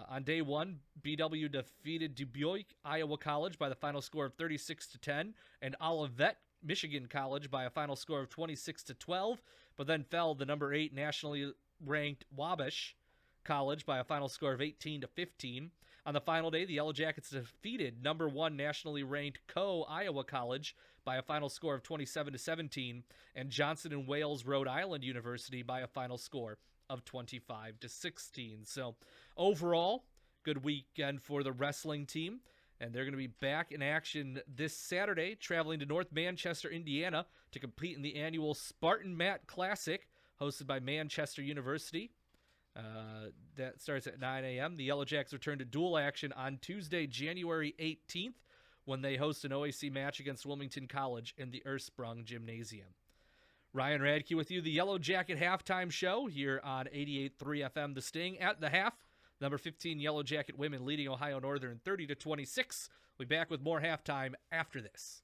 On day 1, BW defeated Dubuque Iowa College by the final score of 36-10, and Olivet Michigan College by a final score of 26-12, but then fell the number 8 nationally ranked Wabash College by a final score of 18-15. On the final day, the Yellow Jackets defeated number 1 nationally ranked Iowa College by a final score of 27-17, and Johnson & Wales Rhode Island University by a final score of 25-16. So overall, good weekend for the wrestling team, and they're going to be back in action this Saturday, traveling to North Manchester, Indiana, to compete in the annual Spartan Mat Classic, hosted by Manchester University. That starts at 9 a.m. The Yellow Jacks return to dual action on Tuesday, January 18th, when they host an OAC match against Wilmington College in the Ersprung Gymnasium. Ryan Radke with you, the Yellow Jacket halftime show here on 88.3 FM The Sting. At the half, number 15 Yellow Jacket women leading Ohio Northern 30-26. We'll be back with more halftime after this.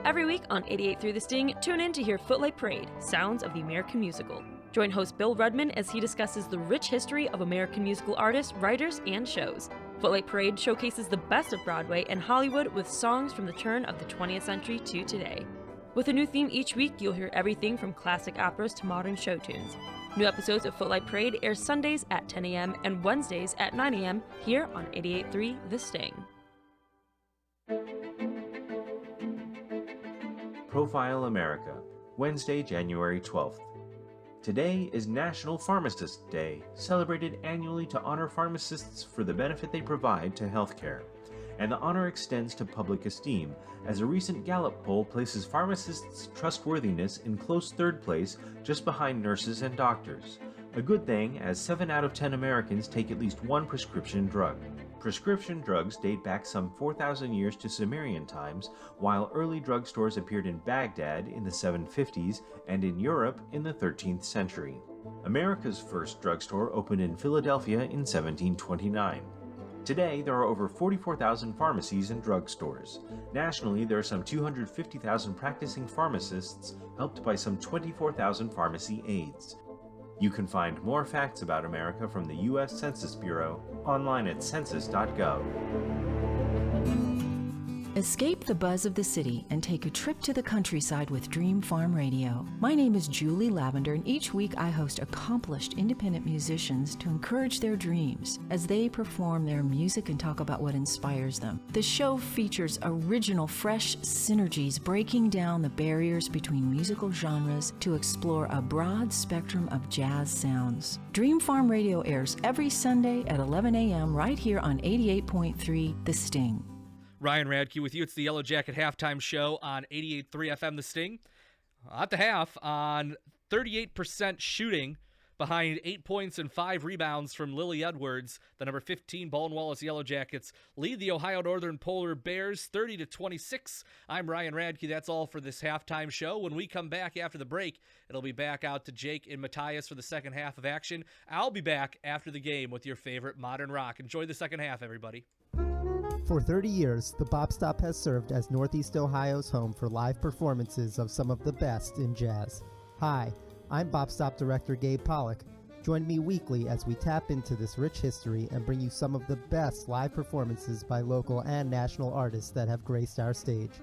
Every week on 88.3 The Sting, tune in to hear Footlight Parade, Sounds of the American Musical. Join host Bill Rudman as he discusses the rich history of American musical artists, writers, and shows. Footlight Parade showcases the best of Broadway and Hollywood with songs from the turn of the 20th century to today. With a new theme each week, you'll hear everything from classic operas to modern show tunes. New episodes of Footlight Parade air Sundays at 10 a.m. and Wednesdays at 9 a.m. here on 88.3 The Sting. Profile America, Wednesday, January 12th. Today is National Pharmacist Day, celebrated annually to honor pharmacists for the benefit they provide to healthcare. And the honor extends to public esteem, as a recent Gallup poll places pharmacists' trustworthiness in close third place, just behind nurses and doctors. A good thing, as 7 out of 10 Americans take at least one prescription drug. Prescription drugs date back some 4,000 years to Sumerian times, while early drugstores appeared in Baghdad in the 750s and in Europe in the 13th century. America's first drugstore opened in Philadelphia in 1729. Today, there are over 44,000 pharmacies and drugstores. Nationally, there are some 250,000 practicing pharmacists, helped by some 24,000 pharmacy aides. You can find more facts about America from the U.S. Census Bureau online at census.gov. Escape the buzz of the city and take a trip to the countryside with Dream Farm Radio. My name is Julie Lavender, and each week I host accomplished independent musicians to encourage their dreams as they perform their music and talk about what inspires them. The show features original, fresh synergies, breaking down the barriers between musical genres to explore a broad spectrum of jazz sounds. Dream Farm Radio airs every Sunday at 11 a.m. right here on 88.3 The Sting. Ryan Radke with you. It's the Yellow Jacket halftime show on 88.3 FM The Sting. At the half, on 38% shooting, behind 8 points and 5 rebounds from Lily Edwards, the number 15 Baldwin Wallace Yellow Jackets lead the Ohio Northern Polar Bears 30-26. I'm Ryan Radke. That's all for this halftime show. When we come back after the break, it'll be back out to Jake and Matthias for the second half of action. I'll be back after the game with your favorite modern rock. Enjoy the second half, everybody. For 30 years, the Bop Stop has served as Northeast Ohio's home for live performances of some of the best in jazz. Hi, I'm Bop Stop Director Gabe Pollock. Join me weekly as we tap into this rich history and bring you some of the best live performances by local and national artists that have graced our stage.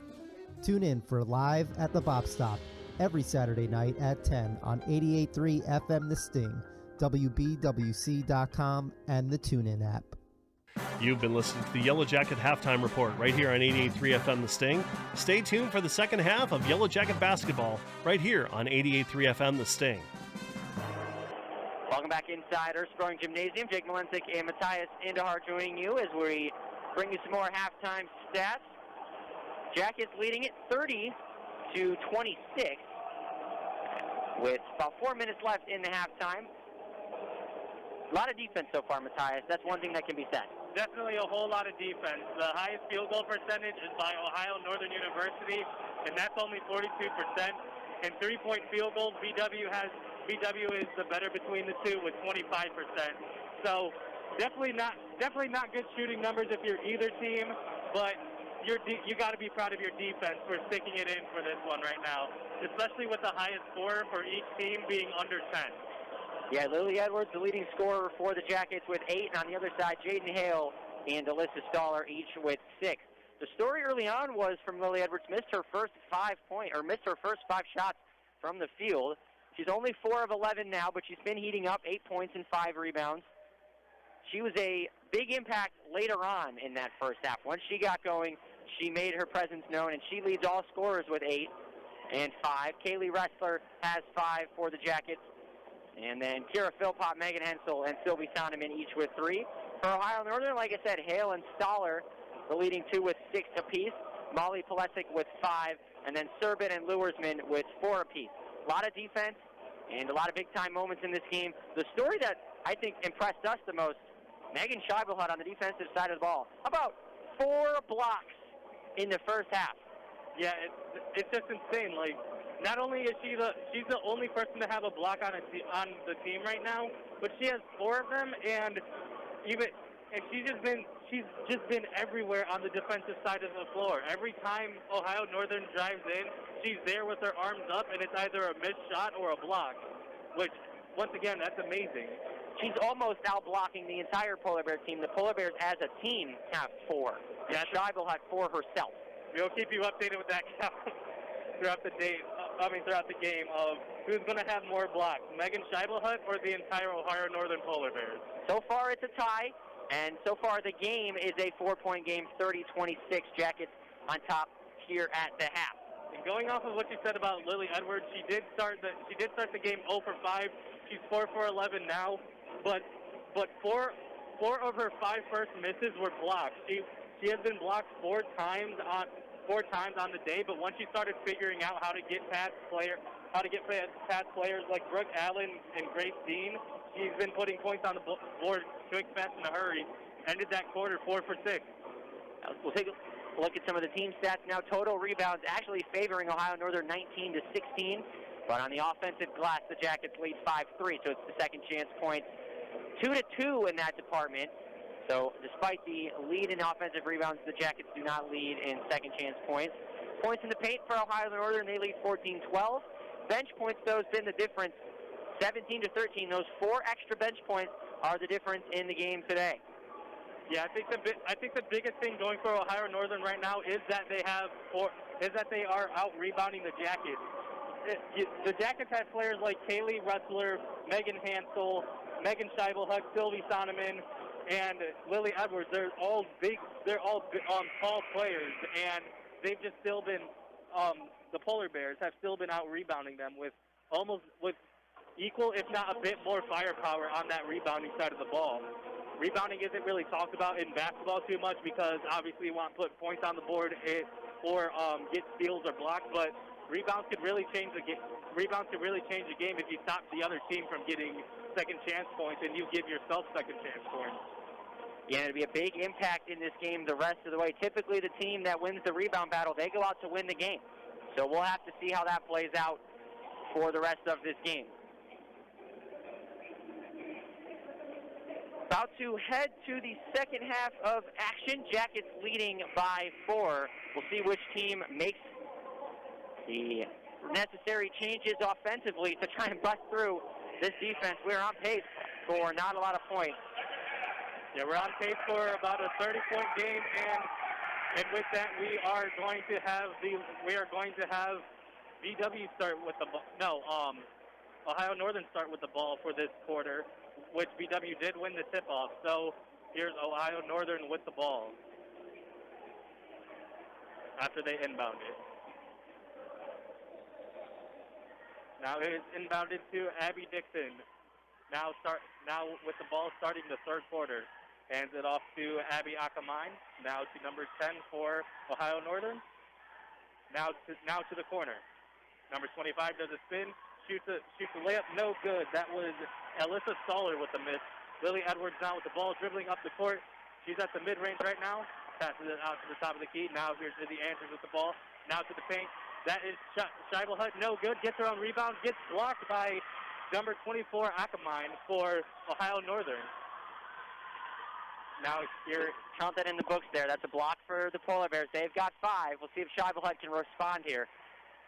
Tune in for Live at the Bop Stop every Saturday night at 10 on 88.3 FM The Sting, WBWC.com, and the TuneIn app. You've been listening to the Yellow Jacket Halftime Report right here on 88.3 FM The Sting. Stay tuned for the second half of Yellow Jacket Basketball right here on 88.3 FM The Sting. Welcome back inside Ersprung Gymnasium. Jake Malensik and Matthias Indahar joining you as we bring you some more halftime stats. Jackets leading it 30-26 with about 4 minutes left in the halftime. A lot of defense so far, Matthias. That's one thing that can be said. Definitely a whole lot of defense. The highest field goal percentage is by Ohio Northern University, and that's only 42%. And three-point field goals, BW is the better between the two with 25%. So definitely not good shooting numbers if you're either team, but you got to be proud of your defense for sticking it in for this one right now, especially with the highest scorer for each team being under 10. Yeah, Lily Edwards, the leading scorer for the Jackets with 8, and on the other side, Jaden Hale and Alyssa Staller each with 6. The story early on was from Lily Edwards missed her first 5 shots from the field. She's only 4 of 11 now, but she's been heating up, 8 points and 5 rebounds. She was a big impact later on in that first half. Once she got going, she made her presence known, and she leads all scorers with 8 and 5. Kaylee Ressler has 5 for the Jackets. And then Kira Philpott, Megan Hensel, and Sylvie Sonneman each with 3. For Ohio Northern, like I said, Hale and Stoller, the leading 2 with 6 apiece. Molly Palesic with 5, and then Serbin and Luersman with 4 apiece. A lot of defense and a lot of big-time moments in this game. The story that I think impressed us the most, Megan Scheibelhut on the defensive side of the ball. About 4 blocks in the first half. Yeah, it's just insane. Like, not only is she's the only person to have a block on the team right now, but she has 4 of them, and she's just been everywhere on the defensive side of the floor. Every time Ohio Northern drives in, she's there with her arms up, and it's either a missed shot or a block, which, once again, that's amazing. She's almost out-blocking the entire Polar Bear team. The Polar Bears as a team have 4. Yeah, Scheibel had 4 herself. We'll keep you updated with that count throughout the game of who's going to have more blocks, Megan Scheibelhut or the entire Ohio Northern Polar Bears. So far it's a tie, and so far the game is a 4-point game, 30-26 Jackets on top here at the half. And going off of what you said about Lily Edwards, she did start the game 0 for 5. She's 4 for 11 now, but 4 of her 5 first misses were blocks. She has been blocked 4 times on the day, but once she started figuring out how to get past players like Brooke Allen and Grace Dean, she's been putting points on the board quick, fast, in a hurry. Ended that quarter 4 for 6. We'll take a look at some of the team stats now. Total rebounds actually favoring Ohio Northern 19-16, but on the offensive glass, the Jackets lead 5-3, so it's the second chance points. 2-2 in that department. So despite the lead in offensive rebounds, the Jackets do not lead in second chance points. Points in the paint for Ohio Northern, they lead 14-12. Bench points, though, has been the difference, 17-13. Those 4 extra bench points are the difference in the game today. Yeah, I think the biggest thing going for Ohio Northern right now is that they are out rebounding the Jackets. The Jackets have players like Kaylee Ressler, Megan Hansel, Megan Scheibelhut, Sylvie Sonneman, and Lily Edwards. They're all tall players, and they've just still been the Polar Bears have still been out rebounding them with equal, if not a bit more firepower on that rebounding side of the ball. Rebounding isn't really talked about in basketball too much because obviously you want to put points on the board or get steals or blocks, but rebounds could really change the game. Rebounds could really change the game if you stop the other team from getting second chance points and you give yourself second chance points. Yeah, it'll be a big impact in this game the rest of the way. Typically the team that wins the rebound battle, they go out to win the game. So we'll have to see how that plays out for the rest of this game. About to head to the second half of action. Jackets leading by 4. We'll see which team makes the necessary changes offensively to try and bust through this defense. We're on pace for not a lot of points. Yeah, we're on pace for about a 30-point game, and with that, we are going to have VW start with the ball. Ohio Northern start with the ball for this quarter, which VW did win the tip-off. So here's Ohio Northern with the ball after they inbounded. Now it is inbounded to Abby Dixon. Now with the ball starting the third quarter. Hands it off to Abby Akamine. Now to number 10 for Ohio Northern. Now to the corner. Number 25 does a spin. Shoots a layup. No good. That was Alyssa Stoller with the miss. Lily Edwards now with the ball dribbling up the court. She's at the mid-range right now. Passes it out to the top of the key. Now here's Izzy Andrews with the ball. Now to the paint. That is Scheibelhut. No good. Gets her on rebound. Gets blocked by number 24 Akamine for Ohio Northern. Now here, count that in the books there. That's a block for the Polar Bears. They've got 5. We'll see if Scheibelhut can respond here.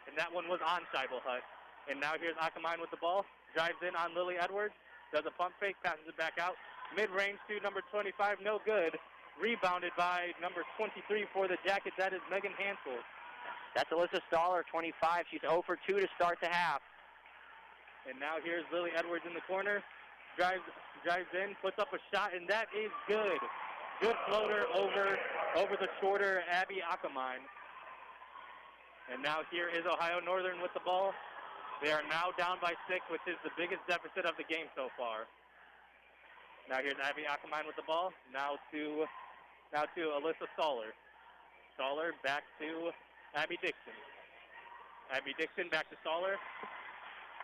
And that one was on Scheibelhut. And now here's Akamine with the ball. Drives in on Lily Edwards. Does a pump fake. Passes it back out. Mid-range to number 25. No good. Rebounded by number 23 for the Jackets. That is Megan Hansel. That's Alyssa Stoller, 25. She's 0 for 2 to start the half. And now here's Lily Edwards in the corner. Drives in, puts up a shot, and that is good. Good floater over the shorter Abby Ackermine. And now here is Ohio Northern with the ball. They are now down by 6, which is the biggest deficit of the game so far. Now here's Abby Ackermine with the ball. Now to Alyssa Stoller. Stoller back to Abby Dixon. Abby Dixon back to Stoller.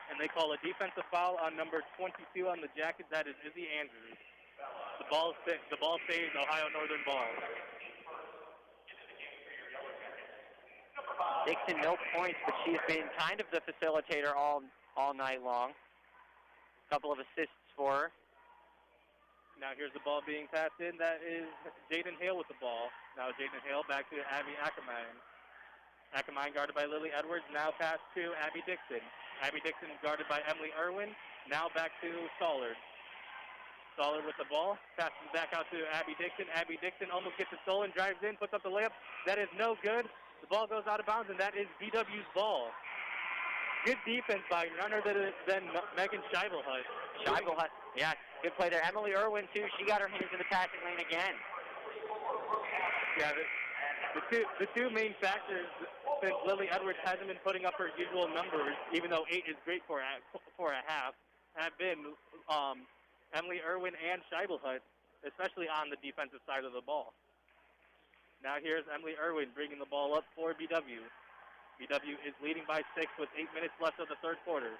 And they call a defensive foul on number 22 on the Jackets. That is Izzy Andrews. The ball stays Ohio Northern ball. Dixon, no points, but she's been kind of the facilitator all night long. A couple of assists for her. Now here's the ball being passed in. That is Jaden Hale with the ball. Now Jaden Hale back to Abby Ackermine. Ackermine guarded by Lily Edwards. Now pass to Abby Dixon. Abby Dixon guarded by Emily Irwin. Now back to Stollard. Stollard with the ball. Passes back out to Abby Dixon. Abby Dixon almost gets it stolen. Drives in. Puts up the layup. That is no good. The ball goes out of bounds, and that is BW's ball. Good defense by none other than Megan Scheibelhut. Scheibelhut, yeah, good play there. Emily Irwin, too. She got her hands in the passing lane again. Yeah, the two main factors, since Lily Edwards hasn't been putting up her usual numbers, even though 8 is great for a half, have been Emily Irwin and Scheibelhut, especially on the defensive side of the ball. Now here's Emily Irwin bringing the ball up for BW. BW is leading by 6 with 8 minutes left of the third quarter.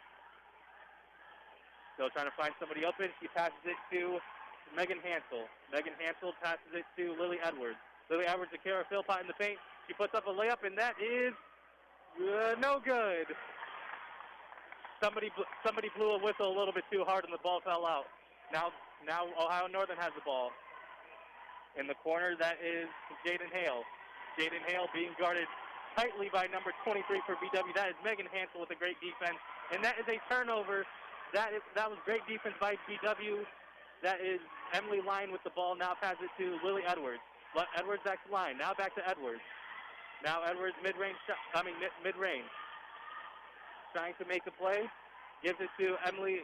Still trying to find somebody open. She passes it to Megan Hansel. Megan Hansel passes it to Lily Edwards. Lily Edwards to Kara Philpott in the paint. She puts up a layup, and that is no good. Somebody blew a whistle a little bit too hard, and the ball fell out. Now Ohio Northern has the ball. In the corner, that is Jaden Hale. Jaden Hale being guarded tightly by number 23 for BW. That is Megan Hansel with a great defense, and that is a turnover. That was great defense by BW. That is Emily Lyon with the ball. Now pass it to Lily Edwards. Edwards back to line. Now back to Edwards. Now Edwards mid-range. Trying to make a play. Gives it to Emily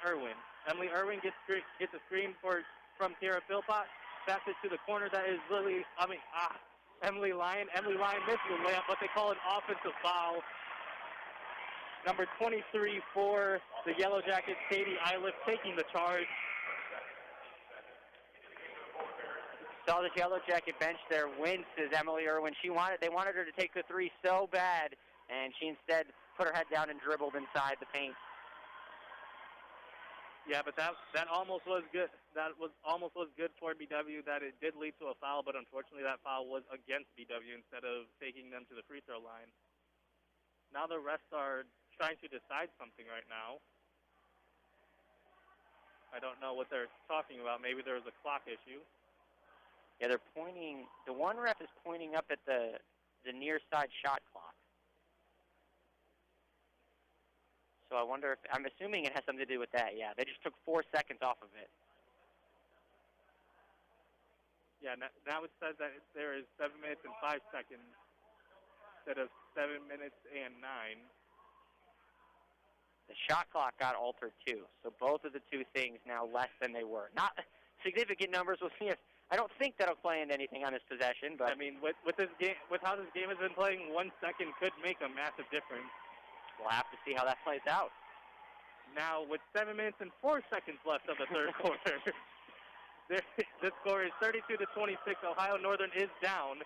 Irwin. Emily Irwin gets a screen from Kara Philpott. Pass it to the corner. That is Emily Lyon. Emily Lyon misses the layup, but they call an offensive foul. Number 23 for the Yellow Jackets, Katie Eiliff, taking the charge. Saw the Yellow Jacket bench there wince as Emily Irwin. They wanted her to take the 3 so bad, and she instead put her head down and dribbled inside the paint. Yeah, but that almost was good. That almost was good for BW. That it did lead to a foul, but unfortunately that foul was against BW instead of taking them to the free throw line. Now the refs are trying to decide something right now. I don't know what they're talking about. Maybe there was a clock issue. Yeah, they're pointing. The one ref is pointing up at the near side shot clock. So I wonder if, I'm assuming it has something to do with that. Yeah, they just took 4 seconds off of it. Yeah, now it says that there is 7 minutes and 5 seconds instead of 7 minutes and 9. The shot clock got altered too, so both of the two things now less than they were. Not significant numbers. We'll see if, I don't think that'll play into anything on this possession, but I mean, with this game, with how this game has been playing, 1 second could make a massive difference. We'll have to see how that plays out. Now, with 7 minutes and 4 seconds left of the third quarter, the score is 32-26. Ohio Northern is down,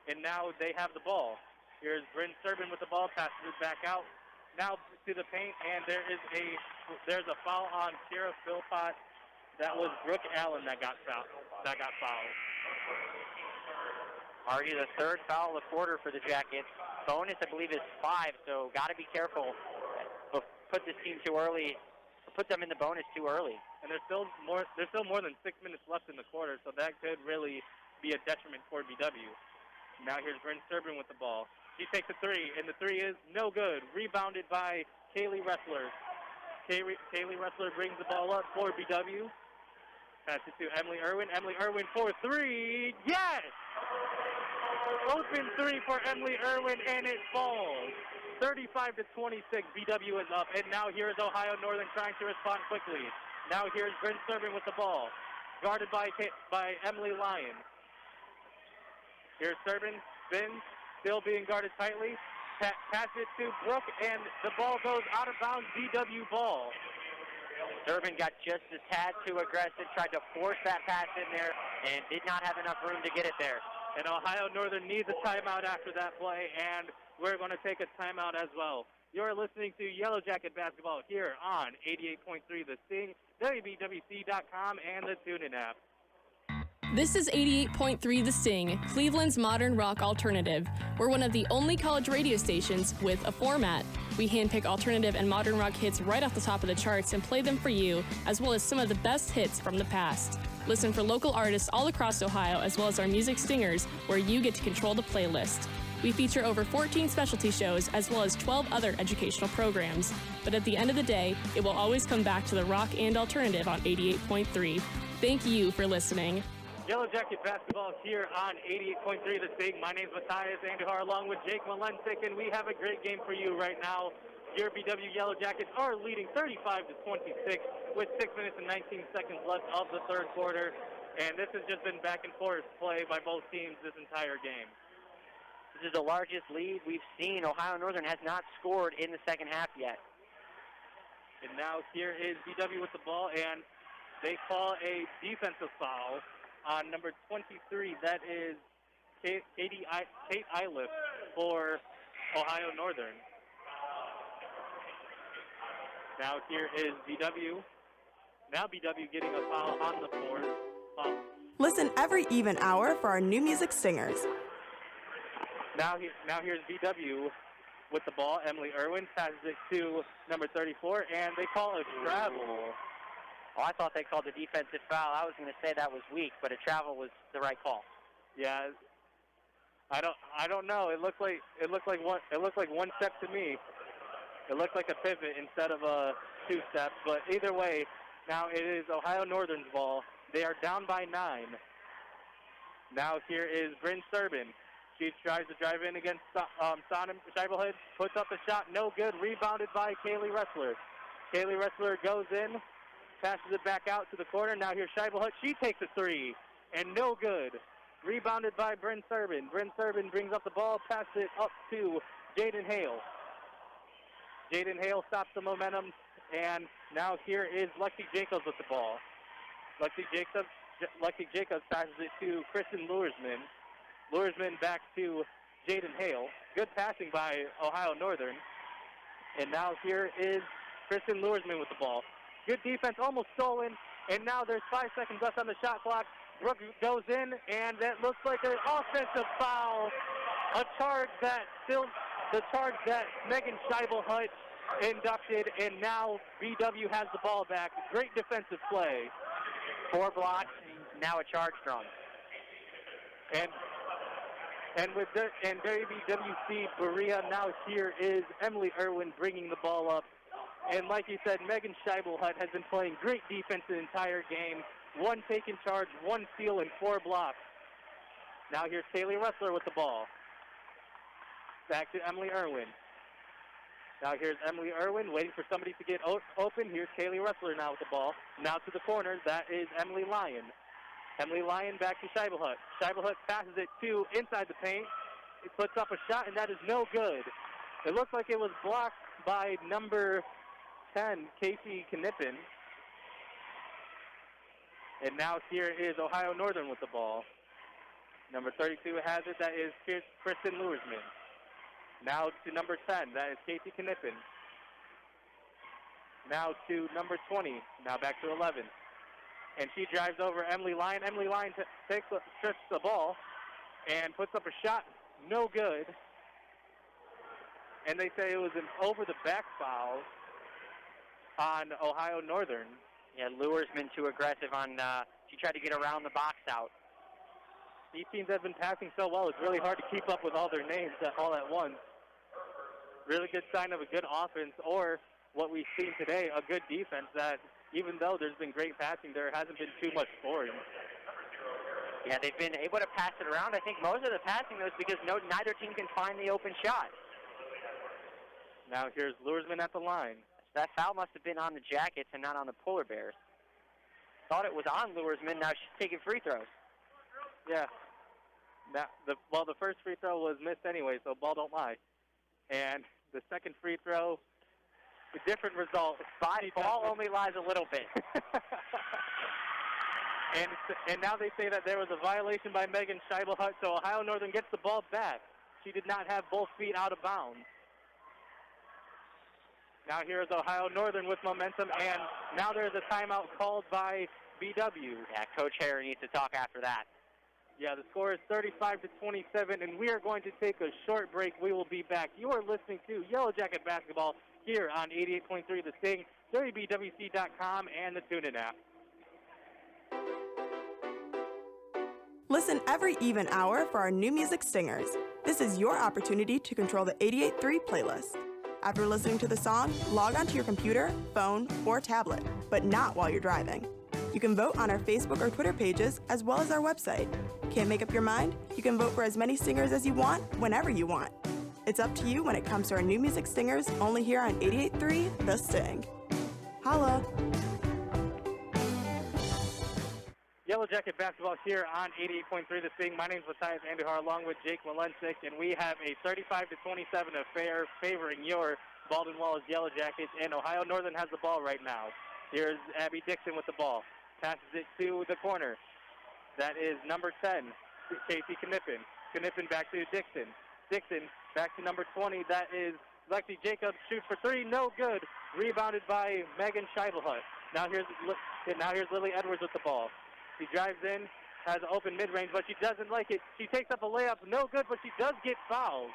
and now they have the ball. Here's Bryn Serban with the ball, passes it back out. Now to the paint, and there's a foul on Kara Philpott. That was Brooke Allen that got fouled. Already the third foul of the quarter for the Jackets. Bonus, I believe, is 5, so got to be careful. Put this team too early. Put them in the bonus too early. And there's still more than 6 minutes left in the quarter, so that could really be a detriment for BW. Now here's Bryn Serban with the ball. She takes a 3, and the 3 is no good. Rebounded by Kaylee Ressler. Kaylee Ressler brings the ball up for BW. Pass it to Emily Irwin. Emily Irwin for 3. Yes! Open three for Emily Irwin, and it falls. 35-26, BW is up, and now here is Ohio Northern trying to respond quickly. Now here's Bryn Serban with the ball, guarded by Emily Lyon. Here's Serban, spins, still being guarded tightly. Pass it to Brooke, and the ball goes out of bounds, BW ball. Serban got just a tad too aggressive, tried to force that pass in there, and did not have enough room to get it there. And Ohio Northern needs a timeout after that play, and we're going to take a timeout as well. You're listening to Yellow Jacket Basketball here on 88.3 The Sting, WBWC.com, and the TuneIn app. This is 88.3 The Sting, Cleveland's modern rock alternative. We're one of the only college radio stations with a format. We handpick alternative and modern rock hits right off the top of the charts and play them for you, as well as some of the best hits from the past. Listen for local artists all across Ohio, as well as our music stingers, where you get to control the playlist. We feature over 14 specialty shows, as well as 12 other educational programs. But at the end of the day, it will always come back to the rock and alternative on 88.3. Thank you for listening. Yellow Jacket Basketball here on 88.3 The Sting. My name is Matthias Andujar along with Jake Malensick, and we have a great game for you right now. Your BW Yellow Jackets are leading 35-26 with 6 minutes and 19 seconds left of the third quarter. And this has just been back and forth play by both teams this entire game. This is the largest lead we've seen. Ohio Northern has not scored in the second half yet. And now here is BW with the ball, and they call a defensive foul on number 23. That is Kate Iliff for Ohio Northern. Now here is BW. Now BW getting a foul on the floor. Foul. Listen every even hour for our new music stingers. Now here's BW with the ball. Emily Irwin passes it to number 34, and they call a travel. Oh, I thought they called a defensive foul. I was going to say that was weak, but a travel was the right call. Yeah, I don't know. It looked like one step to me. It looked like a pivot instead of a two-step. But either way, now it is Ohio Northern's ball. They are down by 9. Now here is Bryn Serban. She tries to drive in against Sonam Scheibelhood. Puts up a shot, no good. Rebounded by Kaylee Ressler. Kaylee Ressler goes in. Passes it back out to the corner. Now here's Scheibelhood. She takes a three, and no good. Rebounded by Bryn Serban. Bryn Serban brings up the ball, passes it up to Jaden Hale. Jaden Hale stops the momentum, and now here is Lexi Jacobs with the ball. Lexi Jacobs passes it to Kristen Luersman. Luersman back to Jaden Hale. Good passing by Ohio Northern. And now here is Kristen Luersman with the ball. Good defense, almost stolen, and now there's 5 seconds left on the shot clock. Brooke goes in, and that looks like an offensive foul. The charge that Megan Scheibelhood inducted, and now BW has the ball back. Great defensive play. 4 blocks, now a charge drum. And WBWC Berea, now here is Emily Irwin bringing the ball up. And like you said, Megan Scheibelhood has been playing great defense the entire game. 1 taken charge, 1 steal, and 4 blocks. Now here's Kaylee Ressler with the ball. Back to Emily Irwin. Now here's Emily Irwin waiting for somebody to get open. Here's Kaylee Ressler now with the ball. Now to the corner. That is Emily Lyon. Emily Lyon back to Scheibelhood. Scheibelhood passes it to inside the paint. It puts up a shot, and that is no good. It looks like it was blocked by number 10, Casey Knippen. And now here is Ohio Northern with the ball. Number 32 has it. That is Kristen Luersman. Now to number 10. That is Casey Knippen. Now to number 20. Now back to 11. And she drives over Emily Lyon. Emily Lyon trips the ball and puts up a shot. No good. And they say it was an over-the-back foul on Ohio Northern. Yeah, Luersman too aggressive on, she tried to get around the box out. These teams have been passing so well, it's really hard to keep up with all their names all at once. Really good sign of a good offense, or what we've seen today, a good defense that even though there's been great passing, there hasn't been too much scoring. Yeah, they've been able to pass it around. I think most of the passing, though, is because neither team can find the open shot. Now here's Luersman at the line. That foul must have been on the Jackets and not on the Polar Bears. Thought it was on Luersman. Now she's taking free throws. Yeah. Now, the first free throw was missed anyway, so ball don't lie. And the second free throw, a different result. Ball only lies a little bit. And now they say that there was a violation by Megan Scheibelhut, so Ohio Northern gets the ball back. She did not have both feet out of bounds. Now here's Ohio Northern with momentum, and now there's a timeout called by BW. Yeah, Coach Hare needs to talk after that. Yeah, the score is 35-27, and we are going to take a short break. We will be back. You are listening to Yellow Jacket Basketball here on 88.3 The Sting, WBWC.com, and the TuneIn app. Listen every even hour for our new music stingers. This is your opportunity to control the 88.3 playlist. After listening to the song, log onto your computer, phone, or tablet, but not while you're driving. You can vote on our Facebook or Twitter pages, as well as our website. Can't make up your mind? You can vote for as many singers as you want, whenever you want. It's up to you when it comes to our new music stingers, only here on 88.3 The Sting. Holla! Yellow Jacket Basketball here on 88.3 The Sting. My name is Matthias Andujar along with Jake Walensik, and we have a 35-27 affair favoring your Baldwin Wallace Yellow Jackets, and Ohio Northern has the ball right now. Here's Abby Dixon with the ball. Passes it to the corner. That is number 10, Casey Knippen. Knippen back to Dixon. Dixon back to number 20. That is Lexi Jacobs. Shoots for three. No good. Rebounded by Megan Scheibelhut. Now here's Lily Edwards with the ball. She drives in, has an open mid-range, but she doesn't like it. She takes up a layup. No good, but she does get fouled.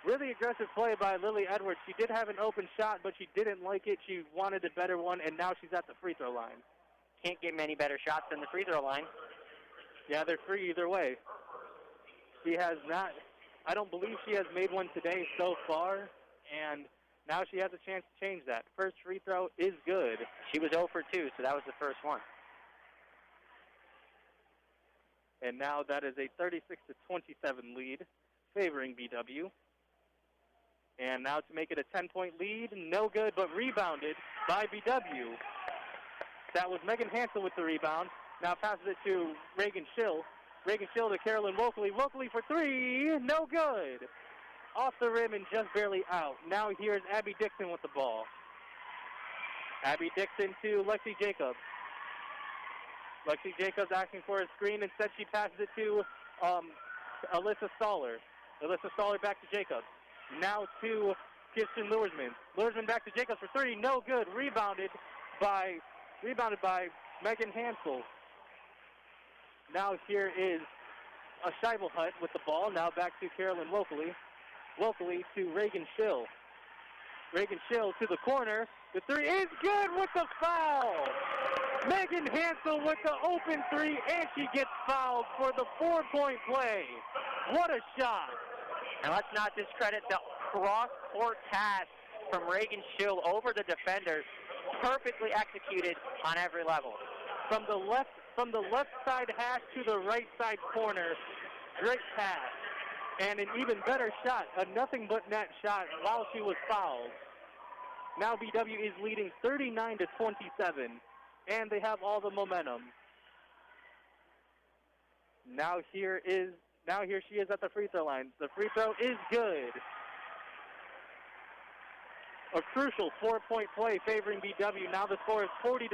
Really aggressive play by Lily Edwards. She did have an open shot, but she didn't like it. She wanted a better one, and now she's at the free throw line. Can't get many better shots than the free throw line. Yeah, they're free either way. She has not, I don't believe she has made one today so far, and now she has a chance to change that. First free throw is good. She was 0 for 2, so that was the first one. And now that is a 36-27 lead favoring BW. And now to make it a 10-point lead, no good, but rebounded by BW. That was Megan Hansel with the rebound. Now passes it to Reagan Schill. Reagan Schill to Carolyn Wokley. Wokley for three, no good. Off the rim and just barely out. Now here's Abby Dixon with the ball. Abby Dixon to Lexi Jacobs. Lexi Jacobs asking for a screen. Instead, she passes it to Alyssa Stoller. Alyssa Stoller back to Jacobs. Now to Kirsten Luersman. Luersman back to Jacobs for three. No good. Rebounded by Megan Hansel. Now here is a Scheibelhut with the ball. Now back to Carolyn Wokley. Wokley to Reagan Schill. Reagan Schill to the corner. The three is good with the foul. Megan Hansel with the open three, and she gets fouled for the 4-point play. What a shot. And let's not discredit the cross-court pass from Reagan Schill over the defender. Perfectly executed on every level. From the left side hash to the right side corner, great pass. And an even better shot, a nothing but net shot while she was fouled. Now BW is leading 39-27, and they have all the momentum. Now here she is at the free throw line. The free throw is good. A crucial 4-point play favoring BW. Now the score is 40-27,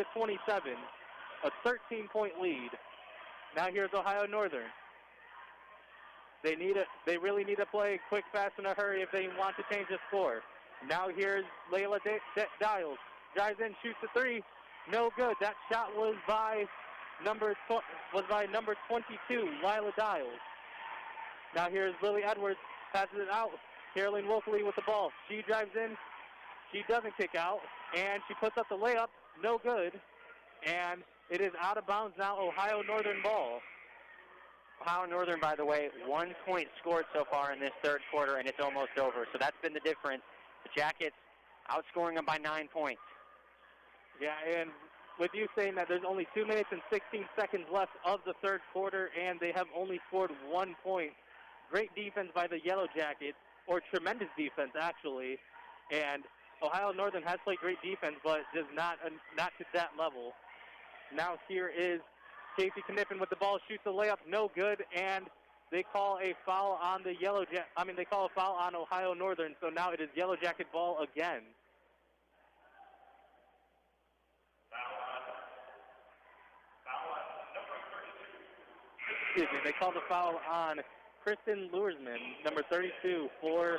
a 13-point lead. Now here's Ohio Northern. They really need to play quick, fast, in a hurry if they want to change the score. Now here's Layla Dials. Drives in, shoots a three. No good. That shot was by number 22, Lila Dials. Now here's Lily Edwards. Passes it out. Carolyn Wokley with the ball. She drives in. She doesn't kick out. And she puts up the layup. No good. And it is out of bounds now. Ohio Northern ball. Ohio Northern, by the way, 1 point scored so far in this third quarter, and it's almost over. So that's been the difference. The Jackets outscoring them by 9 points. Yeah, and with you saying that there's only 2 minutes and 16 seconds left of the third quarter, and they have only scored 1 point. Great defense by the Yellow Jackets, or tremendous defense, actually. And Ohio Northern has played great defense, but just not to that level. Now here is Casey Knippen with the ball, shoots a layup, no good, and they call a foul on the they call a foul on Ohio Northern, so now it is Yellow Jacket ball again. Excuse me, they call the foul on Kristen Luersman, number 32, for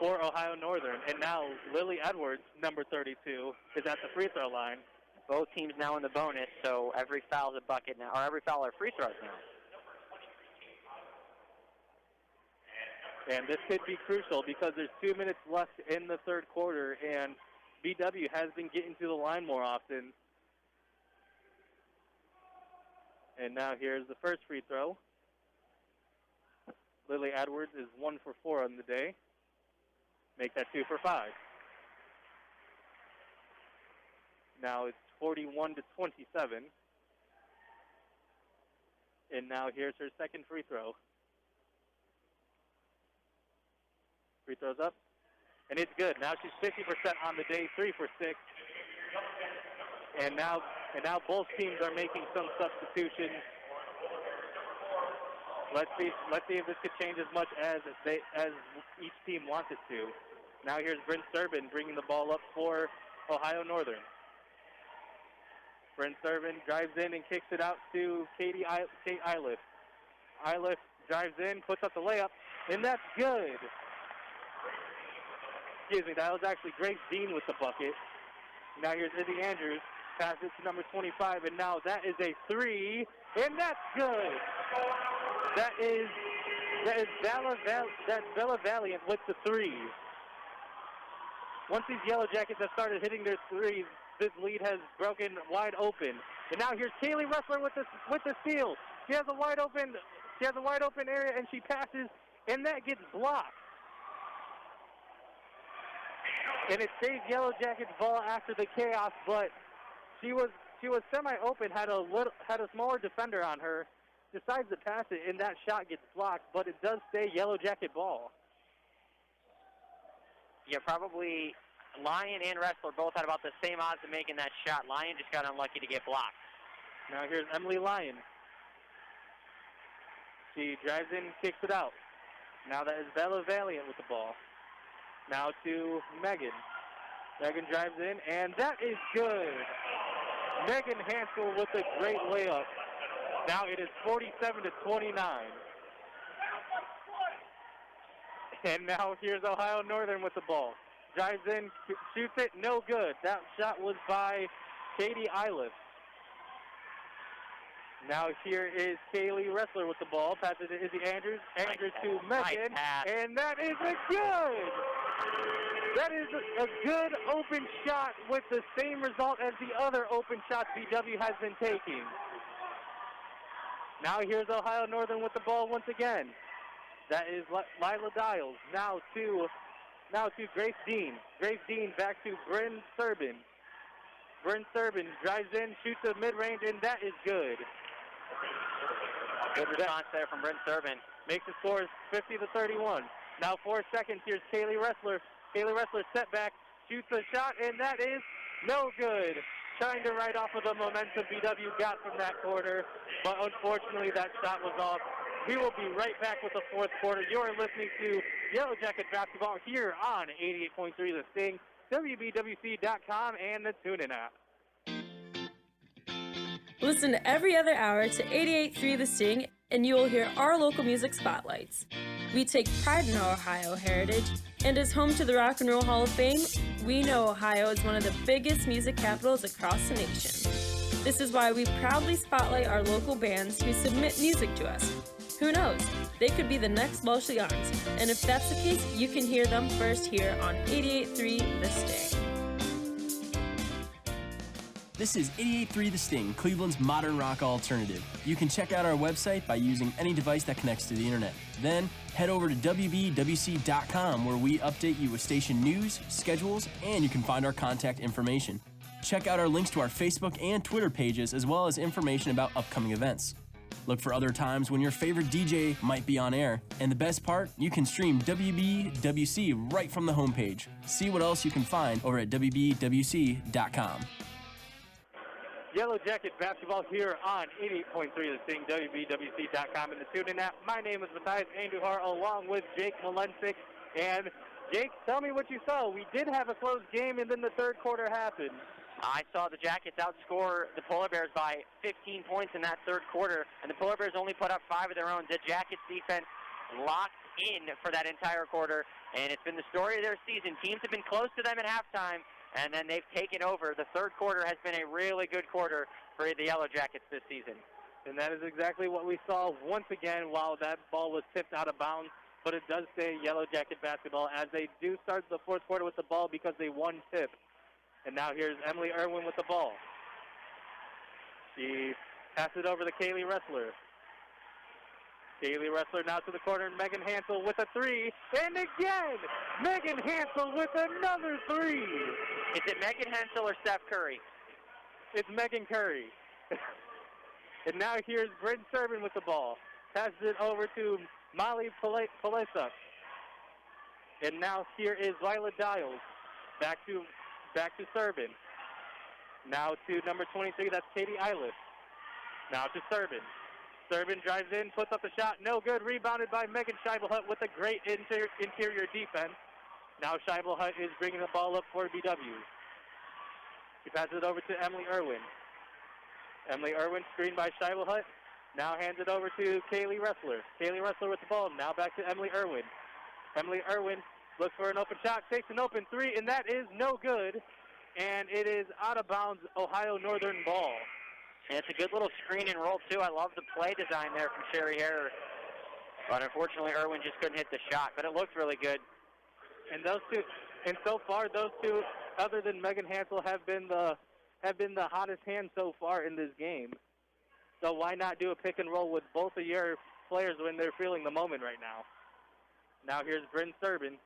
Ohio Northern. And now Lily Edwards, number 32, is at the free throw line. Both teams now in the bonus, so every foul is a bucket now, or every foul are free throws now. And this could be crucial because there's 2 minutes left in the third quarter, and BW has been getting to the line more often. And now here's the first free throw. Lily Edwards is 1 for 4 on the day. Make that 2 for 5. Now it's 41-27. And now here's her second free throw. Free throws up. And it's good. Now she's 50% on the day, 3 for 6. And now both teams are making some substitutions. Let's see if this could change as much as each team wants it to. Now here's Bryn Servin bringing the ball up for Ohio Northern. Bryn Servin drives in and kicks it out to Kate Eiliff. Eiliff drives in, puts up the layup, and that's good. Excuse me, that was actually Grace Dean with the bucket. Now here's Izzy Andrews. Pass it to number 25, and now that is a 3, and that's good. That is Bella Valiant with the 3. Once these Yellow Jackets have started hitting their 3s, this lead has broken wide open. And now here's Kaylee Ressler with the steal. She has a wide open area, and she passes, and that gets blocked. And it stays Yellow Jackets ball after the chaos, but she was semi-open, had a smaller defender on her, decides to pass it, and that shot gets blocked, but it does stay Yellow Jacket ball. Yeah, probably Lyon and Ressler both had about the same odds of making that shot. Lyon just got unlucky to get blocked. Now here's Emily Lyon. She drives in, kicks it out. Now that is Bella Valiant with the ball. Now to Megan. Megan drives in, and that is good. Megan Hansel with a great layup. Now it is 47-29. And now here's Ohio Northern with the ball. Drives in, shoots it, no good. That shot was by Katie Eiliff. Now here is Kaylee Ressler with the ball. Passes to Izzy Andrews. Andrews to Megan. And that is a good. That is a good open shot with the same result as the other open shots BW has been taking. Now here's Ohio Northern with the ball once again. That is Lila Dials. Now to Grace Dean. Grace Dean back to Bryn Servin. Bryn Servin drives in, shoots a mid-range, and that is good. Good response there from Bryn Servin. Makes the score 50-31. Now 4 seconds. Here's Kaylee Ressler. Kaylee Ressler set back, shoots a shot, and that is no good. Trying to ride off of the momentum BW got from that quarter, but unfortunately that shot was off. We will be right back with the fourth quarter. You are listening to Yellow Jacket Basketball here on 88.3 The Sting, WBWC.com, and the TuneIn app. Listen to every other hour to 88.3 The Sting, and you will hear our local music spotlights. We take pride in our Ohio heritage, and as home to the Rock and Roll Hall of Fame, we know Ohio is one of the biggest music capitals across the nation. This is why we proudly spotlight our local bands who submit music to us. Who knows? They could be the next Wellesley Arms, and if that's the case, you can hear them first here on 88.3 The Sting. This is 88.3 The Sting, Cleveland's modern rock alternative. You can check out our website by using any device that connects to the internet. Then, head over to WBWC.com where we update you with station news, schedules, and you can find our contact information. Check out our links to our Facebook and Twitter pages, as well as information about upcoming events. Look for other times when your favorite DJ might be on air. And the best part, you can stream WBWC right from the homepage. See what else you can find over at WBWC.com. Yellow Jacket basketball here on 88.3 The Sting, WBWC.com, and the TuneIn app. My name is Matthias Andujar, along with Jake Malensik. And Jake, tell me what you saw. We did have a close game, and then the third quarter happened. I saw the Jackets outscore the Polar Bears by 15 points in that third quarter, and the Polar Bears only put up 5 of their own. The Jackets defense locked in for that entire quarter, and it's been the story of their season. Teams have been close to them at halftime, and then they've taken over. The third quarter has been a really good quarter for the Yellow Jackets this season. And that is exactly what we saw once again while that ball was tipped out of bounds. But it does stay Yellow Jacket basketball as they do start the fourth quarter with the ball because they won tip. And now here's Emily Irwin with the ball. She passes it over to Kaylee Ressler. Kaylee Ressler now to the corner. Megan Hansel with a three. And again, Megan Hansel with another three. Is it Megan Hansel or Steph Curry? It's Megan Curry. And now here's Bryn Serban with the ball. Passes it over to Molly Palesa. And now here is Violet Dials. Back to Serban. Now to number 23, that's Katie Eilish. Now to Serban. Serban drives in, puts up the shot, no good. Rebounded by Megan Scheibelhut with a great interior defense. Now Scheibelhut is bringing the ball up for BW. She passes it over to Emily Irwin. Emily Irwin screened by Scheibelhut. Now hands it over to Kaylee Ressler. Kaylee Ressler with the ball. Now back to Emily Irwin. Emily Irwin looks for an open shot, takes an open three, and that is no good. And it is out of bounds, Ohio Northern ball. And it's a good little screen and roll, too. I love the play design there from Sherry Harrer. But unfortunately, Irwin just couldn't hit the shot, but it looked really good. And those two, and so far, those two, other than Megan Hansel, have been the hottest hand so far in this game. So why not do a pick and roll with both of your players when they're feeling the moment right now? Now here's Bryn Serban.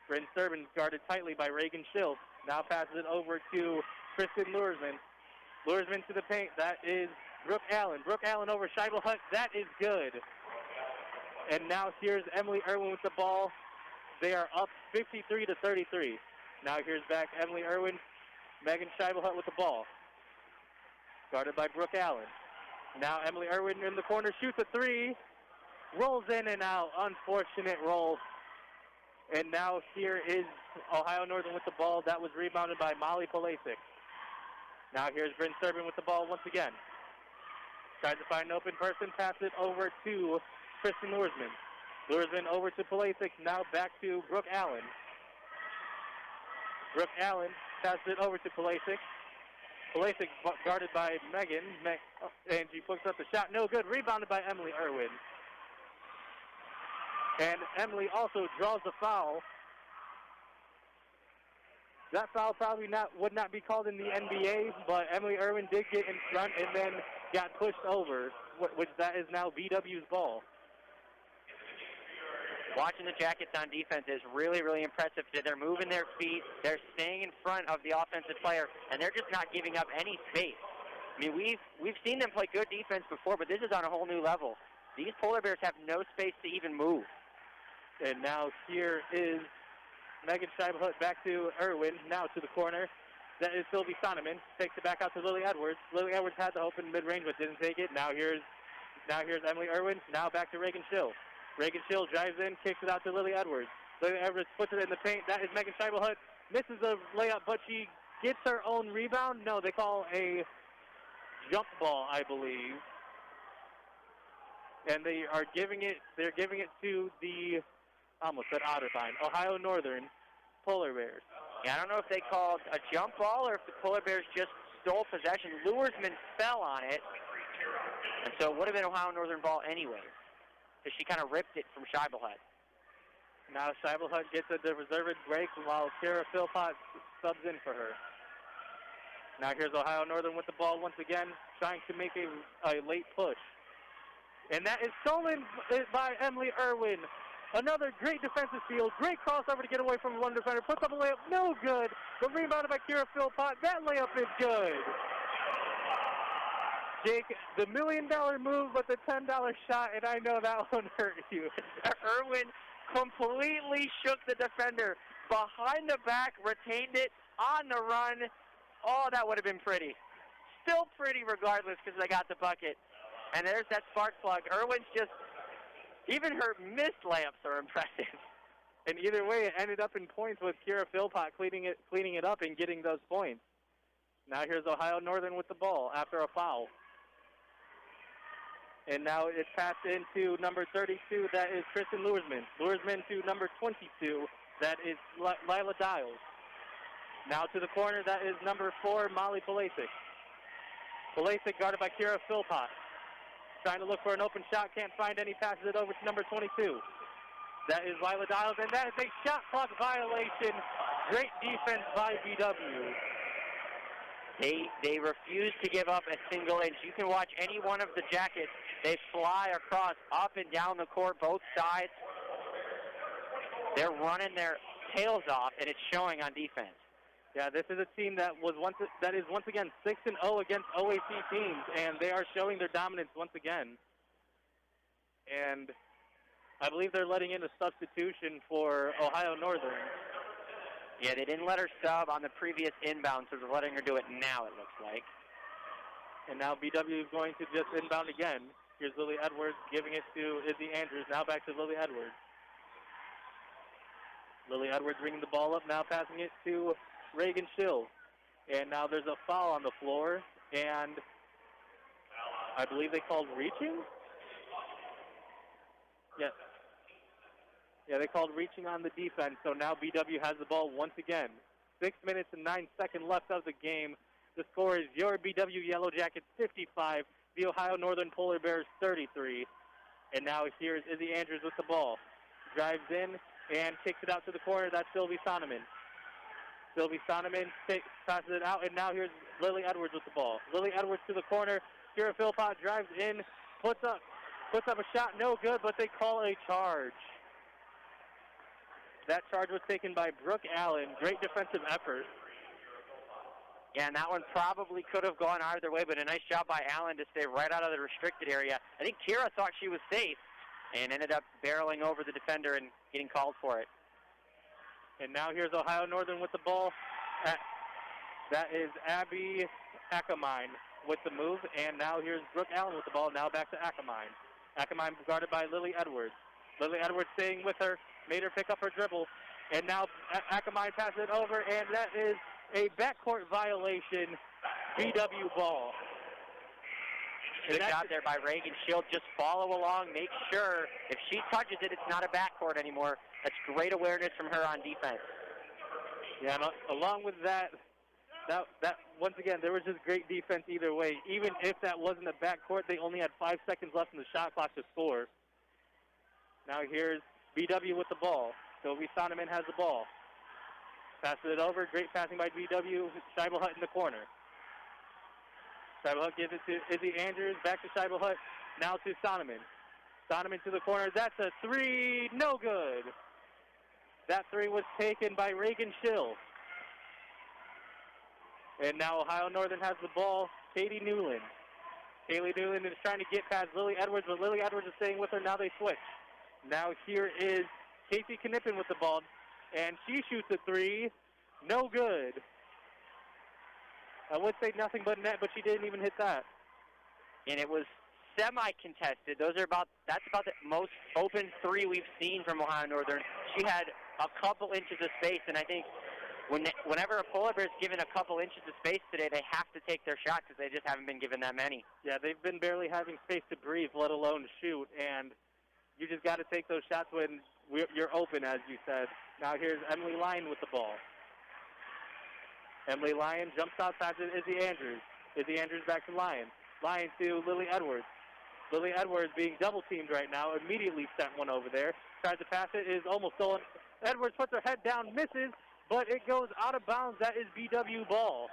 Bryn Serban guarded tightly by Reagan Schill. Now passes it over to Kristen Luersman. Luersman to the paint. That is Brooke Allen. Brooke Allen over Scheibelhut. That is good. And now here's Emily Irwin with the ball. They are up 53-33. Now here's back Emily Irwin. Megan Scheibelhut with the ball. Guarded by Brooke Allen. Now Emily Irwin in the corner, shoots a three. Rolls in and out. Unfortunate roll. And now here is Ohio Northern with the ball. That was rebounded by Molly Palasic. Now here's Bryn Serban with the ball once again. Tries to find an open person. Pass it over to Kristen Luersman. Luersman over to Palasic. Now back to Brooke Allen. Brooke Allen passes it over to Palasic. Palasic guarded by Megan. And she puts up the shot. No good. Rebounded by Emily Irwin. And Emily also draws the foul. That foul probably would not be called in the NBA, but Emily Irwin did get in front and then got pushed over, which that is now BW's ball. Watching the Jackets on defense is really, really impressive. They're moving their feet, they're staying in front of the offensive player, and they're just not giving up any space. I mean, we've seen them play good defense before, but this is on a whole new level. These Polar Bears have no space to even move. And now here is Megan Scheibelhut back to Irwin, now to the corner. That is Sylvie Sonneman. Takes it back out to Lily Edwards. Lily Edwards had the open mid-range but didn't take it. Now here's Emily Irwin. Now back to Reagan Schill. Reagan Schill drives in, kicks it out to Lily Edwards. Lily Edwards puts it in the paint. That is Megan Scheibelhut. Misses a layup, but she gets her own rebound. No, they call a jump ball, I believe. And they're giving it to the, I almost said Otterbein, Ohio Northern Polar Bears. Yeah, I don't know if they called a jump ball or if the Polar Bears just stole possession. Luersman fell on it, and so it would have been Ohio Northern ball anyway, because she kind of ripped it from Scheibelhut. Now Scheibelhut gets a deserved break while Kara Philpott subs in for her. Now here's Ohio Northern with the ball once again, trying to make a late push. And that is stolen by Emily Irwin. Another great defensive steal. Great crossover to get away from one defender. Puts up a layup. No good. But rebounded by Kira Philpott. That layup is good. Jake, the $1 million move, but the $10 shot, and I know that one hurt you. Irwin completely shook the defender. Behind the back, retained it, on the run. Oh, that would have been pretty. Still pretty regardless because they got the bucket. And there's that spark plug. Irwin's just, even her missed layups are impressive. And either way, it ended up in points with Kira Philpott cleaning it up and getting those points. Now here's Ohio Northern with the ball after a foul. And now it's passed into number 32, that is Kristen Luersman. Luersman to number 22, that is Lila Dials. Now to the corner, that is number 4, Molly Polasic. Polasic guarded by Kira Philpott. Trying to look for an open shot, can't find any, passes it over to number 22. That is Lila Dials, and that is a shot clock violation. Great defense by BW. They refuse to give up a single inch. You can watch any one of the Jackets. They fly across, up and down the court, both sides. They're running their tails off, and it's showing on defense. Yeah, this is a team that is once again 6-0 against OAC teams, and they are showing their dominance once again. And I believe they're letting in a substitution for Ohio Northern. Yeah, they didn't let her sub on the previous inbound, so they're letting her do it now, it looks like. And now BW is going to just inbound again. Here's Lily Edwards giving it to Izzy Andrews. Now back to Lily Edwards. Lily Edwards bringing the ball up, now passing it to Reagan Schill. And now there's a foul on the floor, and I believe they called reaching? Yes. Yeah, they called reaching on the defense, so now BW has the ball once again. 6 minutes and 9 seconds left of the game. The score is your BW Yellow Jackets 55, the Ohio Northern Polar Bears 33. And now here's Izzy Andrews with the ball. Drives in and kicks it out to the corner. That's Sylvie Sonneman. Sylvie Sonneman passes it out, and now here's Lily Edwards with the ball. Lily Edwards to the corner. Kira Philpott drives in, puts up a shot, no good, but they call a charge. That charge was taken by Brooke Allen. Great defensive effort. Yeah, and that one probably could have gone either way, but a nice job by Allen to stay right out of the restricted area. I think Kira thought she was safe and ended up barreling over the defender and getting called for it. And now here's Ohio Northern with the ball. That is Abby Akamine with the move, and now here's Brooke Allen with the ball. Now back to Akamine. Akamine guarded by Lily Edwards. Lily Edwards staying with her, made her pick up her dribble, and now Akamine passes it over, and that is a backcourt violation, BW ball. Good job there by Reagan Shield. Just follow along, make sure if she touches it, it's not a backcourt anymore. That's great awareness from her on defense. Yeah, and along with that once again, there was just great defense either way. Even if that wasn't a backcourt, they only had 5 seconds left in the shot clock to score. Now here's BW with the ball. Sylvie Sonneman has the ball. Passes it over. Great passing by BW. Scheibel Hutt in the corner. Scheibel Hutt gives it to Izzy Andrews. Back to Scheibel Hutt. Now to Sonneman. Sonneman to the corner. That's a three. No good. That three was taken by Reagan Schill. And now Ohio Northern has the ball. Katie Newland. Kaylee Newland is trying to get past Lily Edwards, but Lily Edwards is staying with her. Now they switch. Now here is Casey Knippen with the ball, and she shoots a three. No good. I would say nothing but net, but she didn't even hit that. And it was semi-contested. That's about the most open three we've seen from Ohio Northern. She had a couple inches of space, and I think whenever a Polar Bear's given a couple inches of space today, they have to take their shot because they just haven't been given that many. Yeah, they've been barely having space to breathe, let alone shoot, and you just got to take those shots when you're open, as you said. Now here's Emily Lyon with the ball. Emily Lyon jumps outside to Izzy Andrews. Izzy Andrews back to Lyon. Lyon to Lily Edwards. Lily Edwards being double-teamed right now, immediately sent one over there. Tries to pass it, is almost stolen. Edwards puts her head down, misses, but it goes out of bounds. That is BW ball.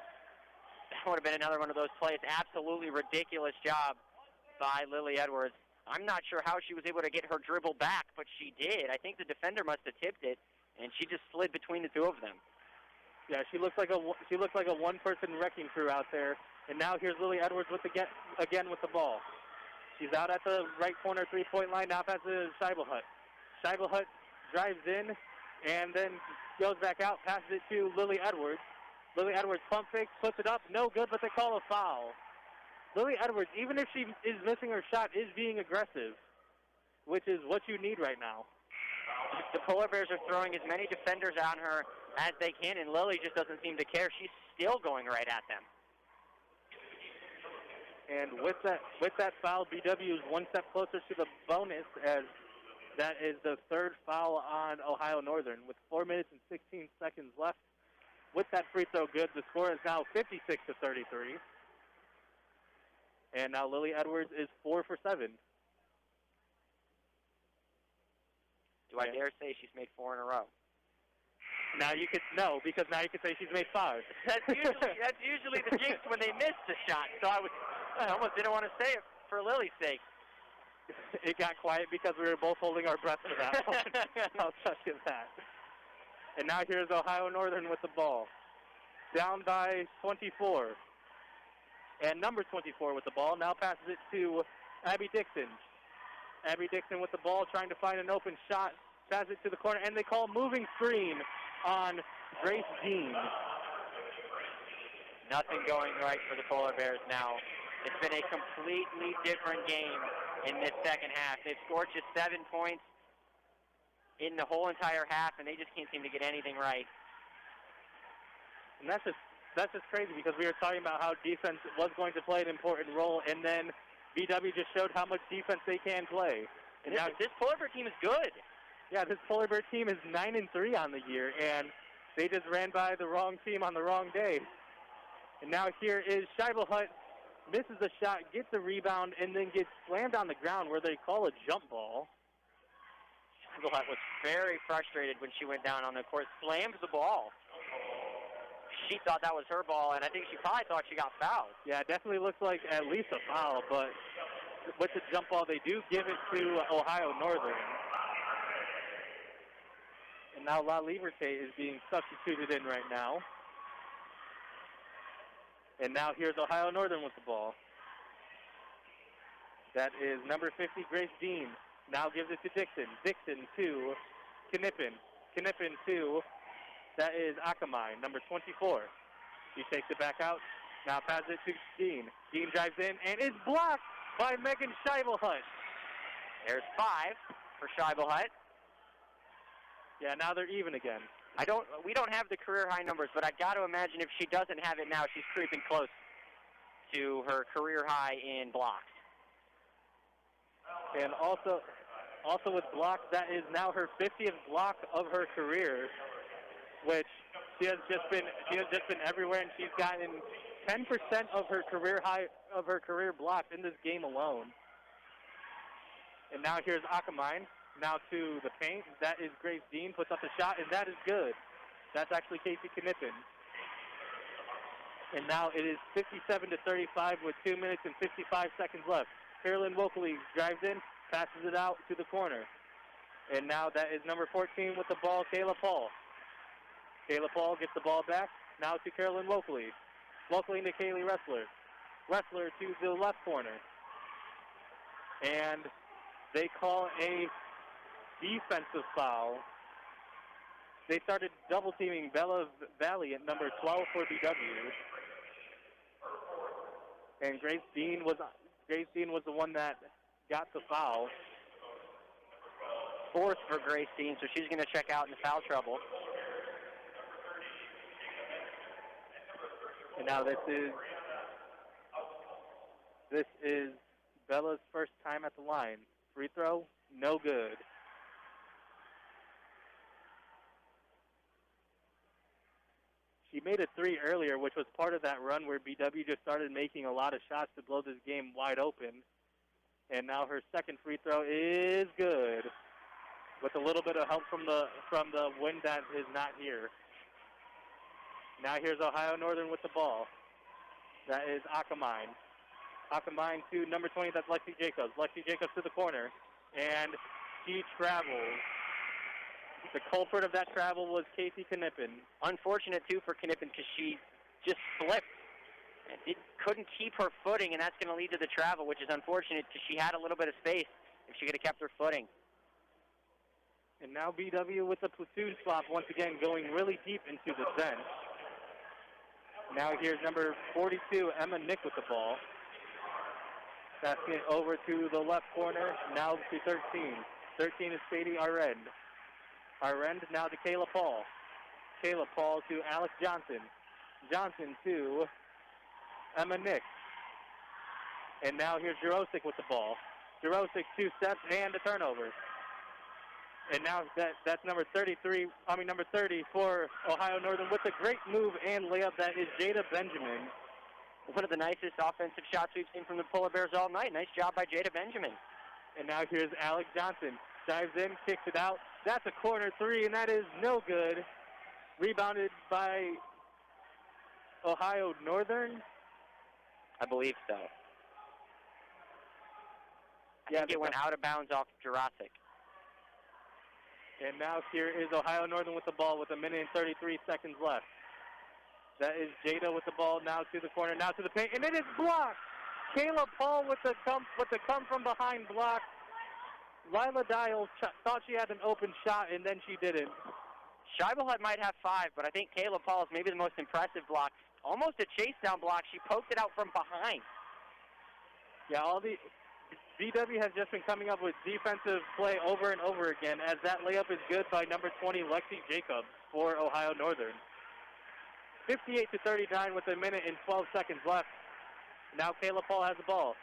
That would have been another one of those plays. Absolutely ridiculous job by Lily Edwards. I'm not sure how she was able to get her dribble back, but she did. I think the defender must have tipped it, and she just slid between the two of them. Yeah, she looks like a one-person wrecking crew out there. And now here's Lily Edwards again with the ball. She's out at the right corner three-point line. Now passes to Scheibelhut. Scheibelhut drives in and then goes back out, passes it to Lily Edwards. Lily Edwards pump fakes, puts it up, no good, but they call a foul. Lily Edwards, even if she is missing her shot, is being aggressive, which is what you need right now. The Polar Bears are throwing as many defenders on her as they can, and Lily just doesn't seem to care. She's still going right at them. And with that foul, BW is one step closer to the bonus, as that is the third foul on Ohio Northern. With 4 minutes and 16 seconds left, with that free throw good, the score is now 56-33. And now Lily Edwards is 4 for 7. Do I dare say she's made 4 in a row? Now you could because now you could say she's made 5. That's usually the jinx when they miss the shot. So I almost didn't want to say it for Lily's sake. It got quiet because we were both holding our breath for that one. I'll tell you that. And now here's Ohio Northern with the ball. Down by 24. And number 24 with the ball. Now passes it to Abby Dixon. Abby Dixon with the ball, trying to find an open shot. Passes it to the corner, and they call moving screen on Grace Dean. Nothing going right for the Polar Bears now. It's been a completely different game in this second half. They've scored just 7 points in the whole entire half, and they just can't seem to get anything right. And that's just crazy, because we were talking about how defense was going to play an important role, and then BW just showed how much defense they can play. And now this Polar Bear team is good. Yeah, this Polar Bear team is 9-3 on the year, and they just ran by the wrong team on the wrong day. And now here is Scheibelhut, misses the shot, gets the rebound, and then gets slammed on the ground where they call a jump ball. Scheibelhut was very frustrated when she went down on the court, slammed the ball. She thought that was her ball, and I think she probably thought she got fouled. Yeah, it definitely looks like at least a foul, but with the jump ball, they do give it to Ohio Northern. And now La Liberté is being substituted in right now. And now here's Ohio Northern with the ball. That is number 50, Grace Dean. Now gives it to Dixon. Dixon to Knippen. Knippen to, that is Akamai, number 24. He takes it back out. Now passes it to Dean. Dean drives in and is blocked by Megan Scheibelhut. There's 5 for Scheibelhut. Yeah, now they're even again. We don't have the career high numbers, but I got to imagine if she doesn't have it now, she's creeping close to her career high in blocks. And also with blocks, that is now her 50th block of her career, which she has just been everywhere, and she's gotten 10% of her career blocks in this game alone. And now here's Akamine. Now to the paint. That is Grace Dean. Puts up the shot, and that is good. That's actually Casey Knippen. And now it is 57-35 with 2 minutes and 55 seconds left. Carolyn Wokeley drives in, passes it out to the corner. And now that is number 14 with the ball, Kayla Paul. Kayla Paul gets the ball back. Now to Carolyn Wokeley. Wokeley to Kaylee Ressler. Ressler to the left corner. And they call a defensive foul. They started double teaming Bella Valley at number 12 for BW. And Grace Dean was the one that got the foul. 4th for Grace Dean, so she's going to check out in foul trouble. And now this is Bella's first time at the line. Free throw, no good. She made a 3 earlier, which was part of that run where BW just started making a lot of shots to blow this game wide open. And now her second free throw is good, with a little bit of help from the wind that is not here. Now here's Ohio Northern with the ball. That is Akamine. Out combined to number 20, that's Lexi Jacobs. Lexi Jacobs to the corner, and she travels. The culprit of that travel was Casey Knippen. Unfortunate, too, for Knippen because she just slipped and couldn't keep her footing, and that's going to lead to the travel, which is unfortunate because she had a little bit of space if she could have kept her footing. And now BW with the platoon swap once again going really deep into the bench. Now here's number 42, Emma Nick with the ball. Passing it over to the left corner, now to 13. 13 is Sadie Arend. Arend now to Kayla Paul. Kayla Paul to Alex Johnson. Johnson to Emma Nick. And now here's Jurosic with the ball. Jurosic 2 steps and a turnover. And now that's number 30 for Ohio Northern with a great move and layup. That is Jada Benjamin. One of the nicest offensive shots we've seen from the Polar Bears all night. Nice job by Jada Benjamin. And now here's Alex Johnson. Dives in, kicks it out. That's a corner three, and that is no good. Rebounded by Ohio Northern. I believe so. I think it went out of bounds off Jurasic. And now here is Ohio Northern with the ball with 1 minute and 33 seconds left. That is Jada with the ball now to the corner, now to the paint, and it is blocked. Kayla Paul with the come from behind block. Lila Dial thought she had an open shot, and then she didn't. Scheibel might have 5, but I think Kayla Paul is maybe the most impressive block. Almost a chase down block. She poked it out from behind. Yeah, BW has just been coming up with defensive play over and over again, as that layup is good by number 20, Lexi Jacobs, for Ohio Northern. 58-39 with 1 minute and 12 seconds left. Now Kayla Paul has the ball.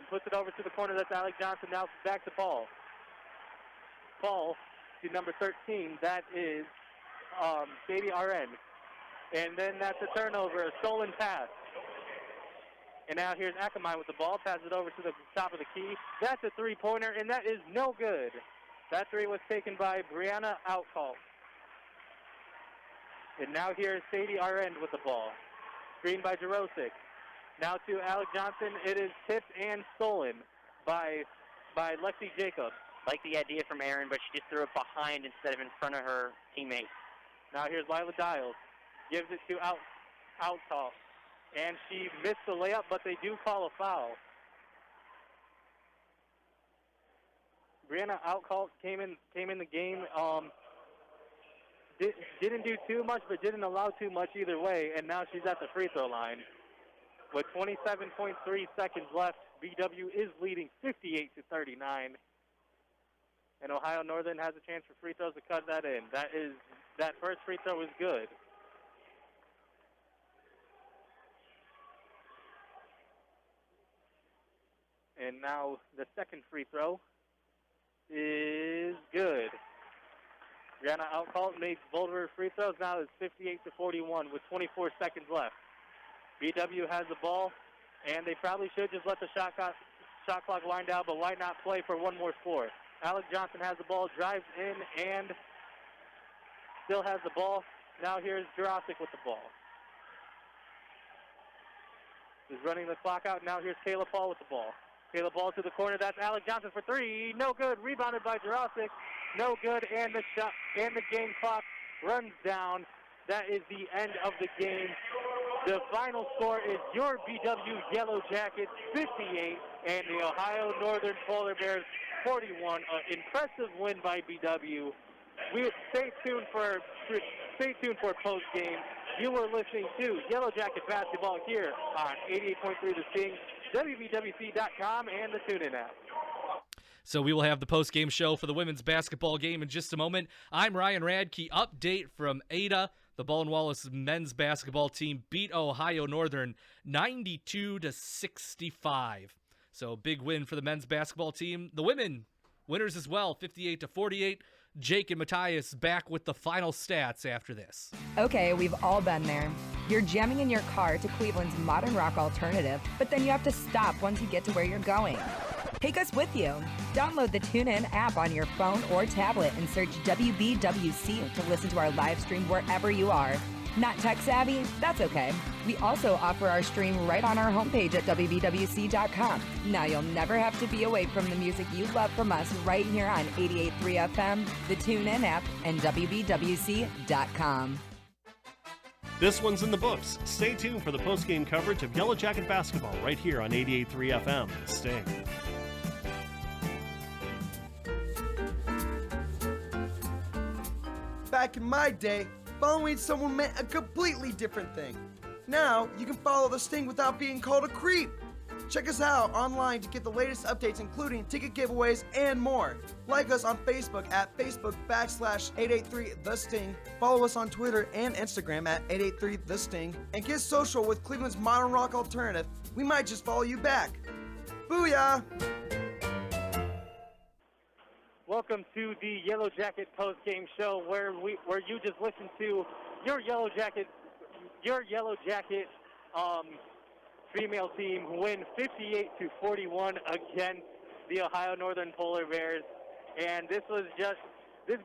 Puts it over to the corner. That's Alex Johnson. Now back to Paul. Paul to number 13. That is Sadie RN. And then that's a turnover, a stolen pass. And now here's Akamai with the ball. Passes it over to the top of the key. That's a three-pointer, and that is no good. That three was taken by Brianna Outcall. And now here's Sadie Arend with the ball. Screen by Jurosic. Now to Alex Johnson. It is tipped and stolen by Lexi Jacobs. Like the idea from Aaron, but she just threw it behind instead of in front of her teammate. Now here's Lila Dials. Gives it to Outcall. And she missed the layup, but they do call a foul. Brianna Outcall came in the game. Didn't do too much, but didn't allow too much either way, and now she's at the free throw line. With 27.3 seconds left, BW is leading 58-39. And Ohio Northern has a chance for free throws to cut that in. That first free throw is good. And now the second free throw is good. Brianna Outcall makes both of her free throws. Now it's 58-41 with 24 seconds left. BW has the ball, and they probably should just let the shot clock wind down, but why not play for one more score? Alex Johnson has the ball, drives in, and still has the ball. Now here's Jurasic with the ball. He's running the clock out. Now here's Kayla Paul with the ball. Kayla Paul to the corner. That's Alex Johnson for three. No good. Rebounded by Jurasic. No good, and the shot and the game clock runs down. That is the end of the game. The final score is your BW Yellow Jackets 58 and the Ohio Northern Polar Bears 41. An impressive win by BW. We stay tuned for post game. You were listening to Yellow Jacket Basketball here on 88.3 The Sting, WBWC.com, and the TuneIn app. So we will have the post-game show for the women's basketball game in just a moment. I'm Ryan Radke. Update from Ada. The Baldwin Wallace men's basketball team beat Ohio Northern 92-65. So big win for the men's basketball team. The women winners as well, 58-48. Jake and Matthias back with the final stats after this. Okay, we've all been there. You're jamming in your car to Cleveland's modern rock alternative, but then you have to stop once you get to where you're going. Take us with you. Download the TuneIn app on your phone or tablet and search WBWC to listen to our live stream wherever you are. Not tech savvy? That's okay. We also offer our stream right on our homepage at WBWC.com. Now you'll never have to be away from the music you love from us right here on 88.3 FM, the TuneIn app, and WBWC.com. This one's in the books. Stay tuned for the post-game coverage of Yellow Jacket basketball right here on 88.3 FM, The Sting. Back in my day, following someone meant a completely different thing. Now, you can follow the Sting without being called a creep. Check us out online to get the latest updates, including ticket giveaways and more. Like us on Facebook at Facebook.com/883The Sting. Follow us on Twitter and Instagram at 883The Sting. And get social with Cleveland's modern rock alternative. We might just follow you back. Booyah! Welcome to the Yellow Jacket post-game show, where you just listened to your Yellow Jacket female team win 58-41 against the Ohio Northern Polar Bears. And this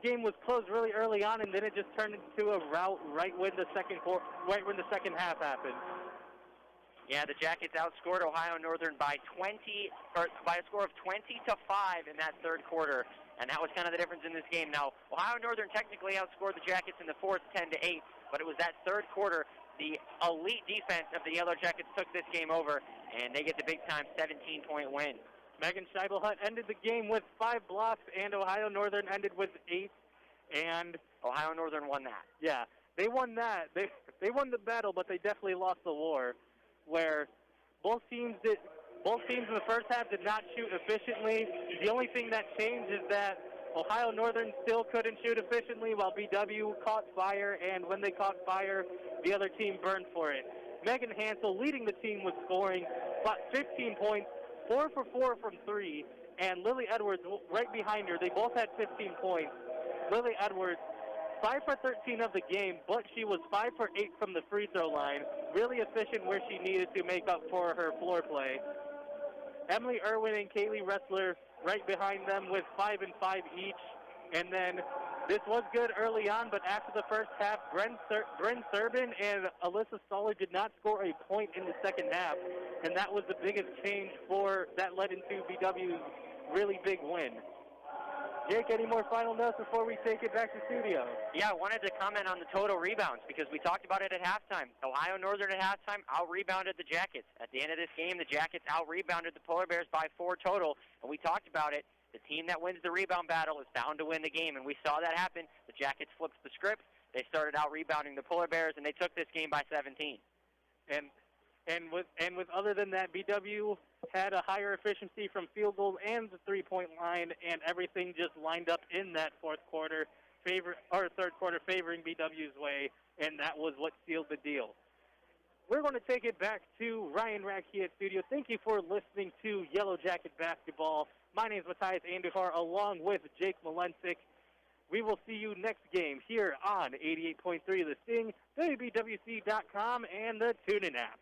game was closed really early on, and then it just turned into a rout right when the second half happened. Yeah, the Jackets outscored Ohio Northern by a score of 20-5 in that third quarter. And that was kind of the difference in this game. Now, Ohio Northern technically outscored the Jackets in the fourth 10-8, but it was that third quarter, the elite defense of the Yellow Jackets took this game over, and they get the big-time 17-point win. Megan Scheibelhut ended the game with 5 blocks, and Ohio Northern ended with 8. And Ohio Northern won that. Yeah, they won that. They won the battle, but they definitely lost the war, where both teams in the first half did not shoot efficiently. The only thing that changed is that Ohio Northern still couldn't shoot efficiently, while BW caught fire, and when they caught fire, the other team burned for it. Megan Hansel leading the team with scoring, 15 points, 4 for 4 from 3, and Lily Edwards right behind her. They both had 15 points. Lily Edwards, 5 for 13 of the game, but she was 5 for 8 from the free throw line. Really efficient where she needed to make up for her floor play. Emily Irwin and Kaylee Ressler right behind them with 5 and 5 each. And then this was good early on, but after the first half, Bryn Serbin and Alyssa Stoller did not score a point in the second half. And that was the biggest change that led into BW's really big win. Jake, any more final notes before we take it back to studio? Yeah, I wanted to comment on the total rebounds because we talked about it at halftime. Ohio Northern at halftime out-rebounded the Jackets. At the end of this game, the Jackets out-rebounded the Polar Bears by 4 total, and we talked about it. The team that wins the rebound battle is bound to win the game, and we saw that happen. The Jackets flipped the script. They started out-rebounding the Polar Bears, and they took this game by 17. And with other than that, BW had a higher efficiency from field goals and the three-point line, and everything just lined up in that third quarter, favoring BW's way, and that was what sealed the deal. We're going to take it back to Ryan Radke at studio. Thank you for listening to Yellow Jacket Basketball. My name is Matthias Andujar, along with Jake Malensic. We will see you next game here on 88.3 The Sting, WBWC.com, and the TuneIn app.